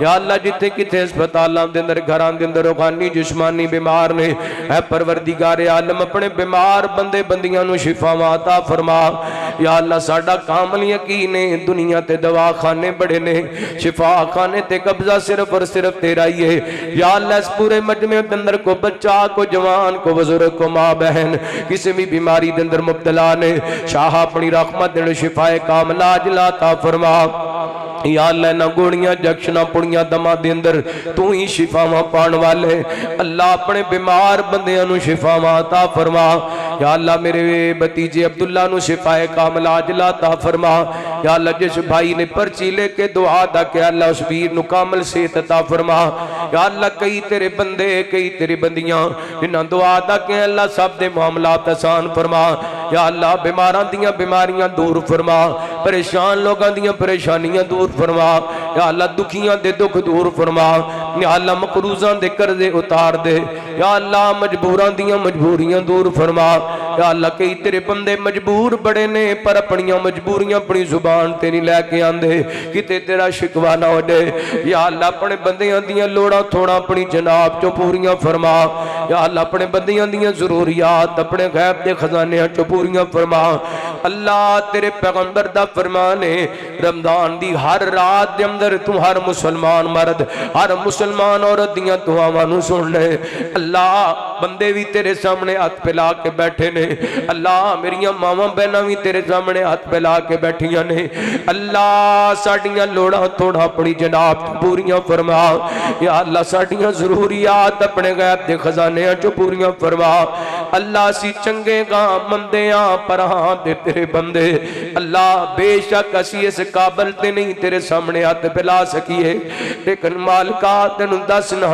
یا اللہ جتنے کتے ہسپتالاں دے اندر گھراں دے اندر روحانی جسمانی بیمار نے اے پروردگار عالم اپنے بیمار بندے بندیاں نو شفاواں عطا فرما یا اللہ ساڈا کامل یقین ہے دنیا تے دوا خانے بڑے نے شفا خانے تے قبضہ صرف اور صرف تیرا ہی ہے یا اللہ اس پورے مجمع دے اندر کو بچہ کو جوان کو بزرگ کو ماں بہن کسی بھی بیماری دے اندر مبتلا نے شاہ اپنی رحمت دے شفا کاملہ عاجلہ عطا فرما یا اللہ نہ گوڑیاں جکشنہ پڑیاں دماں دے اندر تو ہی شفاواں پان والے اللہ اپنے بیمار بندیاں نو شفاواں عطا فرما یا اللہ میرے بتیجے عبداللہ نو شفا کاملہ عاجلہ عطا فرما یا اللہ جس بھائی نے پرچی لے کے دعا دا کہ اللہ اس ویر نو کامل صحت عطا فرما یا اللہ کئی تیرے بندے کئی تیرے بندیاں جنہاں دعا دا کہ اللہ سب دے معاملات آسان فرما یا اللہ بیماراں دیاں بیماریاں دور فرما پریشان لوگاں دیاں پریشانیاں دور فرما یا اللہ دکھیاں دے دکھ دور فرما یا اللہ مقروضاں دے قرضے اتار دے یا اللہ مجبوراں دیاں مجبوریاں دور فرما یا اللہ کئی تیرے بندے مجبور بڑے نے پر اپنیاں مجبوریاں اپنی زبان تیری لے کے آندے کتے تیرا شکوہ نہ ہو دے یا اللہ اپنے بندیاں دیاں لوڑا تھوڑا اپنی جناب چو پوریاں فرما یا اللہ اپنے بندیاں دیاں ضروریات اپنے غیب دے خزانے چو پوریاں فرما اللہ تیرے پیغمبر دا فرمانے رمضان دی ہر رات دے اندر تو ہر مسلمان مرد ہر مسلمان عورت دیاں دعاواں سن لے اللہ بندے بھی تیرے سامنے ہاتھ پھیلا کے بیٹھے نے اللہ میریاں ماواں بہناں بھی تیرے سامنے ہاتھ پھیلا کے بیٹھیاں نے اللہ ساڈیاں لوڑاں تھوڑا اپنی جناب پوریاں فرما یا اللہ ساڈیاں ضروریات اپنے غیب دے خزانے چ پوریاں فرما اللہ سی چنگے گا مندیاں پرہاں دے تیرے بندے اللہ بے شک اسی اس قابل تے نہیں تیرے سامنے ہاتھ پھیلا سکیے لیکن مالکا تینوں دسنا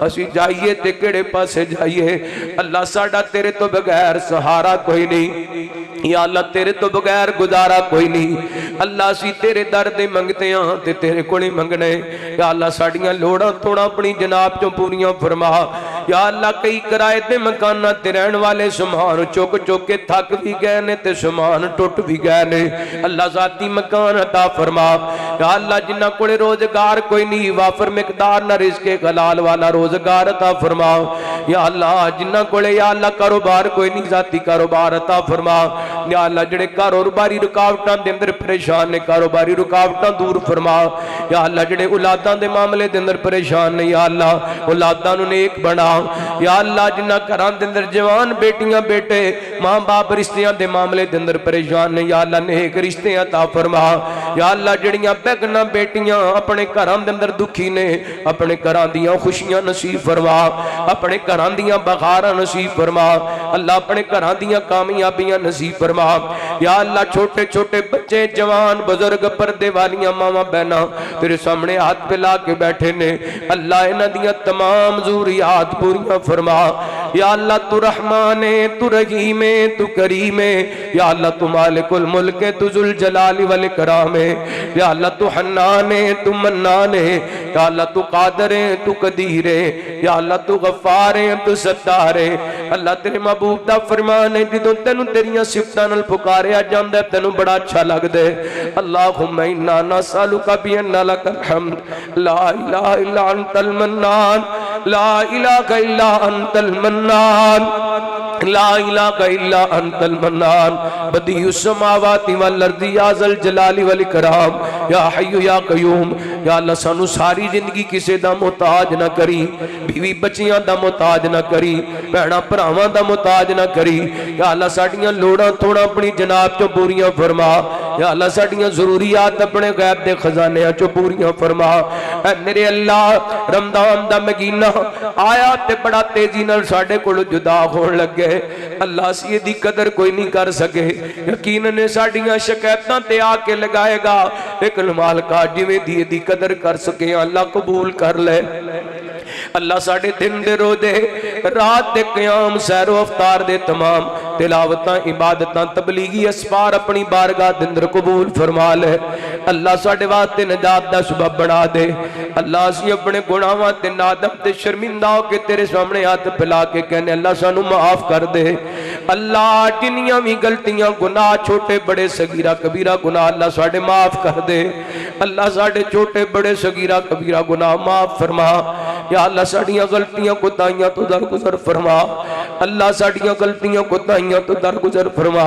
اسی جائیے تے کیڑے پاسے جائیے اللہ ساڈا تیرے تو بغیر سہارا کوئی نہیں یا اللہ تیرے تو بغیر گزارا کوئی نہیں اللہ اسی تیرے در دے منگتے ہیں تے تیرے کولی منگنے یا اللہ ساڑیاں لوڑاں توڑا اپنی جناب چوں پوریاں فرما یا اللہ کئی کرائے تے مکانہ تے رہن والے سمان چوک چوک کے تھک بھی گئے نے تے سمان ٹوٹ بھی گئے نے اللہ ذاتی مکان عطا فرما یا اللہ جنہ کوڑے روزگار کوئی نہیں وافر مقدار نہ رزق حلال والا روزگار عطا فرما یا اللہ جنہ کوڑے یا اللہ کاروبار کوئی نہیں ذاتی کاروبار عطا فرما یا اللہ جڑے کاروباری رکاوٹاں دے اندر پریشان نے کاروباری رکاوٹاں دور فرما یا اللہ جڑے اولاداں دے معاملے دے اندر پریشان نے یا اللہ اولاداں نوں نیک بنا یا اللہ جنہ گھراں دے اندر جوان بیٹیاں بیٹے ماں باپ رشتیاں دے معاملے دے اندر پریشان نے یا اللہ نیک رشتے عطا فرما یا اللہ جڑیاں بیگناں بیٹیاں اپنے گھراں دے اندر دکھی نے اپنے گھراں دیاں خوشیاں نصیب فرما اپنے گھراں دیاں بہاراں نصیب فرما اللہ اپنے گھراں دیاں کامیابیاں نصیب فرما یا اللہ چھوٹے چھوٹے بچے جوان بزرگ پردے والیاں ماما بہنا تیرے سامنے ہاتھ پھیلا کے بیٹھے نے اللہ انہاں دیاں تمام ضروریات پوریاں فرما یا اللہ تو رحمان ہے تو رحیم ہے تو کریم ہے یا اللہ تو مالک الملک ہے تو ذوالجلال والاکرام ہے یا اللہ تو حنان ہے تو منان ہے یا اللہ تو قادر ہے تو قدیر ہے یا اللہ تو غفار ہے تو ستار ہے اللہ تیرے محبوب دا فرمان ہے جدوں تینوں تیریاں صفتاں نال پکاریا جاندا ہے تینوں بڑا اچھا لگدا ہے اللہم انا نسألک بان لک الحمد لا الہ الا انت المنان لا الہ الا انت المنان لا الہ الا انت المنان بدیع السماوات والارض یا ذا الجلال والاکرام یا حی یا قیوم یا اللہ سانو ساری زندگی کسے دا محتاج نہ کری بیوی بچیاں دا محتاج نہ کری بہنا بھراواں دا محتاج نہ کری یا اللہ ساڈیاں لوڑاں تھوڑا اپنی جناب چوں پوریاں فرما یا اللہ ساڈیاں ضروریات اپنے غیب دے خزانے چوں پوریاں فرما اے میرے اللہ رمضان دا مہینہ آیا تے بڑا تیزی نال ساڈے کول جدا ہون لگے اللہ سی دی قدر کوئی نہیں کر سکے یقیناً ساڈیاں شکایتاں تے آ کے لگائے گا لیکن مالکا جویں دی قدر کر سکے اللہ قبول کر لے اللہ ساڑھے دن دے رو دے رات دے قیام سیر و افطار دے تمام تلاوتاں عبادتاں تبلیغی اسفار اپنی بارگاہ دندر قبول فرما لے اللہ ساڑھے واسطے نجات دا سبب بنا دے اللہ اسی اپنے گناہاں تے نادم تے شرمندہ ہو کے تیرے سامنے ہاتھ پھیلا کے کہنے اللہ سانو معاف کر دے اللہ جنیاں بھی غلطیاں گناہ چھوٹے بڑے صغیرہ کبیرہ گناہ اللہ ساڑھے معاف کر دے اللہ ساڑھے چھوٹے بڑے صغیرہ کبیرہ گناہ معاف فرما یا اللہ ساڑھیاں غلطیاں کو تائیاں تو درگزر فرما اللہ ساڑھیاں غلطیاں کو تائیاں تو درگزر فرما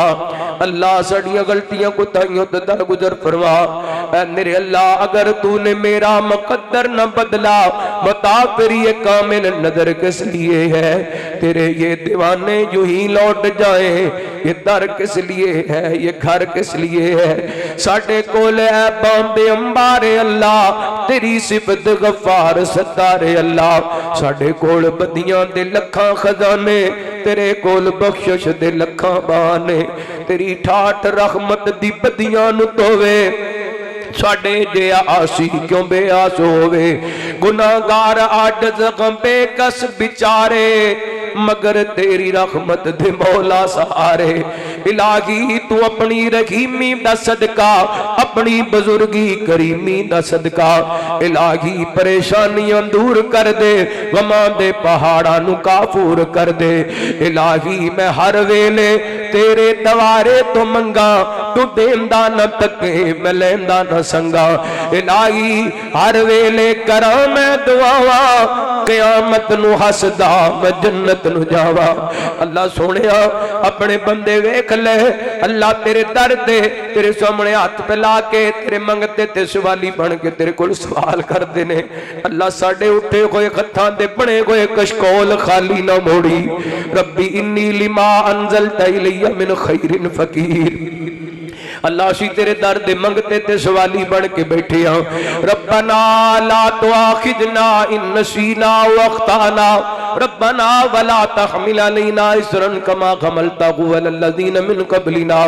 اللہ ساڑھیاں غلطیاں کو تائیاں تو درگزر فرما اے میرے اللہ اگر تو نے میرا مقدر نہ بدلا بتا پھر یہ کامل نظر کس لیے ہے تیرے یہ دیوانے یوں ہی لوٹ جائیں یہ در کس لیے ہے یہ گھر کس لیے ہے ساڑھے کول اے باندے امبارے اللہ تیری صفت غفار ستارے اللہ ساڑھے کول بدیاں دے لکھاں خزانے تیرے کول بخشش دے لکھاں بانے تیری ٹھاٹ رحمت دی بدیاں نو تووے ساڑھے جے آسی کیوں بے آس ہوئے گناہگار عاجز غم بے کس بچارے مگر تیری رحمت دے مولا سہارے الہی تو اپنی رحیمی دا صدقہ اپنی بزرگی کریمی دا صدقہ الہی پریشانیاں دور کر دے غماں دے پہاڑاں نو کافور کر دے الہی میں ہر ویلے تیرے دوارے تو منگا تو دیندہ نہ تکے میں لیندہ نہ سنگا الہی ہر ویلے کرا میں دعاوا قیامت نو حسدا میں جنت نو جاوا اللہ سونیا اپنے بندے ویکھ لے اللہ تیرے در دے تیرے سامنے ہاتھ پہ لا کے تیرے منگتے تے سوالی بن کے تیرے کول سوال کر دینے اللہ ساڑھے اٹھے ہوئے خطاں دے بنے ہوئے کشکول خالی نہ موڑی ربی انی لما انزلت الی من خیر فقیر اللہ اسی تیرے درد منگتے تے سوالی بن کے بیٹھے ہاں ربنا لا تواخذنا ان نسینا واخطانا ربنا ولا تحمل علينا اسرا كما حملته على الذين من قبلنا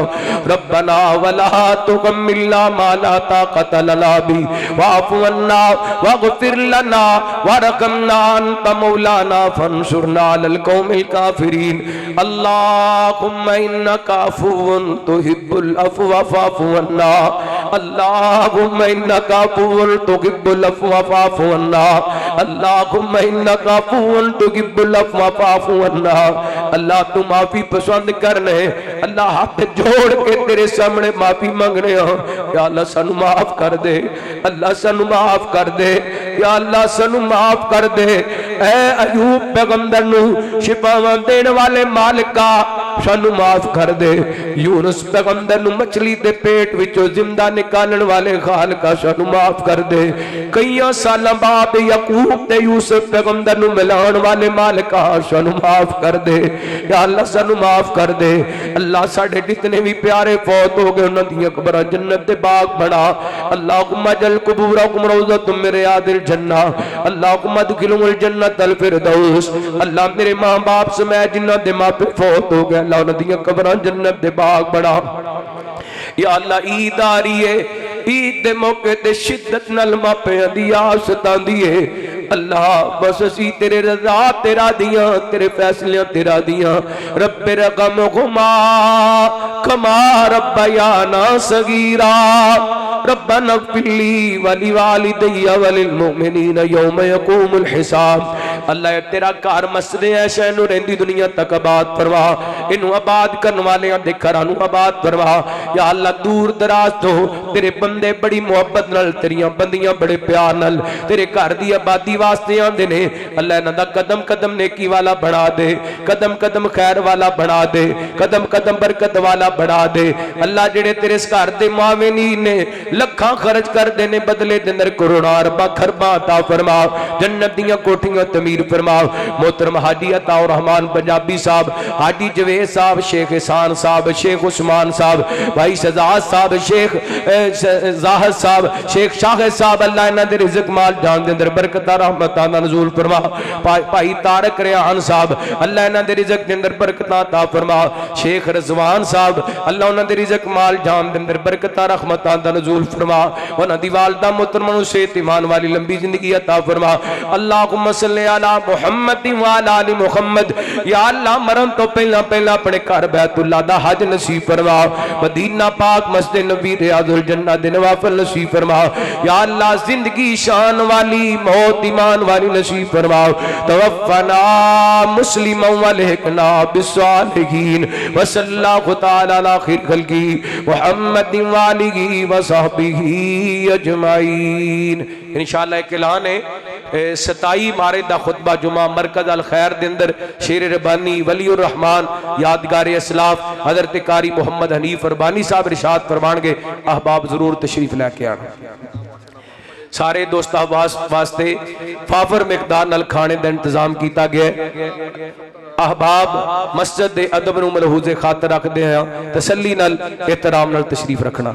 ربنا ولا تحملنا ما لا طاقة لنا به واعف عنا واغفر لنا وارحمنا انت مولانا فانصرنا على القوم الكافرين اللهم انك عفو تحب العفو فاعف عنا اللهم انك عفو تحب العفو فاعف عنا اللهم انك عفو تحب العفو فاعف عنا اللہ تو معافی پسند کرنے اللہ ہاتھ جوڑ کے تیرے سامنے معافی مانگنے ہاں یا اللہ سانو معاف کر دے اللہ سانو معاف کر دے یا اللہ سانو معاف کر دے اے ایوب پیغمبر نو شفاواں دین والے مالکا سانو معاف کر دے یونس پیغمبر نو مچھلی دے پیٹ وچوں زندہ نکالن والے خالقا سانو معاف کر دے کئیاں سالاں بعد یعقوب تے یوسف پیغمبر نو ملان والے مالکا سانو معاف کر دے یا اللہ سانو معاف کر دے اللہ ساڑھے جتنے بھی پیارے فوت ہو گئے انہاں دی قبراں جنت دے باغ بنا اللہم اجعل قبورہم روضۃ من ریاض الجنہ اللہم ادخلہم الجنۃ الفردوس اللہ میرے ماں باپ سمیت جنہاں دے ماں پہ فوت ہو گئے اللہ انہاں دی قبراں جنت دے باغ بنا یا اللہ عید آ رہی ہے عید دے موقع تے شدت نال ماپیاں دی آستاں دیئے اللہ بس اسی تیرے رضا تیرا دیاں تیرے فیصلیاں تیرا دیاں رب رغمہما کما ربیانا صغیرا ربنا اغفر لی ولوالدی وللمؤمنین یوم یقوم الحساب اللہ تیرا کار مسئلے ایسے نو رہندی دنیا تک آباد فرما انہوں آباد کرن والے دے گھرانوں آباد فرما یا اللہ دور دراز تو تیرے بندے بڑی محبت نال تیریاں بندیاں بڑے پیار نال تیرے گھر دی آبادی واسطے آندے نے اللہ انہاں دا قدم قدم نیکی والا بنا دے قدم قدم خیر والا بنا دے قدم قدم برکت والا بنا دے اللہ جڑے تیرے اس گھر دے معاونین نے لکھاں خرچ کر دینے بدلے دے اندر کروڑاں ارباں خرباں عطا فرما جنت دیاں کوٹھیاں تعمیر فرما محترم حاجی عطا الرحمان پنجابی صاحب حاجی جوید صاحب شیخ احسان صاحب شیخ عثمان صاحب بھائی شہزاد صاحب شیخ زاہد صاحب شیخ شاہد صاحب اللہ انہاں دے رزق مال جان دے اندر برکت رحمتاں دا نزول فرما بھائی طارق ریحان صاحب اللہ انہاں دے رزق دے اندر برکتاں عطا فرما شیخ رضوان صاحب اللہ انہاں دے رزق مال جان دے اندر برکتاں رحمتاں دا نزول فرما انہاں دی والدہ محترمہ نو صحت ایمان والی لمبی زندگی عطا فرما اللہم صلی علی محمد وعلی آل محمد یا اللہ مرن تو پہلا پہلا اپنے گھر بیت اللہ دا حج نصیب فرما مدینہ پاک مسجد نبی ریاض الجنہ دے نوافل نصیب فرما یا اللہ زندگی شان والی موت ایمان والی نصیب فرما توفنا مسلما والحقنا بالصالحین وصلی اللہ تعالی علی خیر خلقی محمد وآلہ وصحبہ اجمعین۔ انشاءاللہ ایک اعلان ہے 27 مارچ دا خطبہ جمعہ مرکز الخیر دے اندر شیر ربانی ولی الرحمن یادگار اسلاف حضرت قاری محمد حنیف ربانی صاحب ارشاد فرمان گے احباب ضرور تشریف لے کے آنا۔ سارے دوست واسطے فافر مقدار نال کھانے دا انتظام کیتا گیا احباب مسجد ادب نو ملحوظ خاطر رکھ دے ہیں تسلی نال احترام نال تشریف رکھنا۔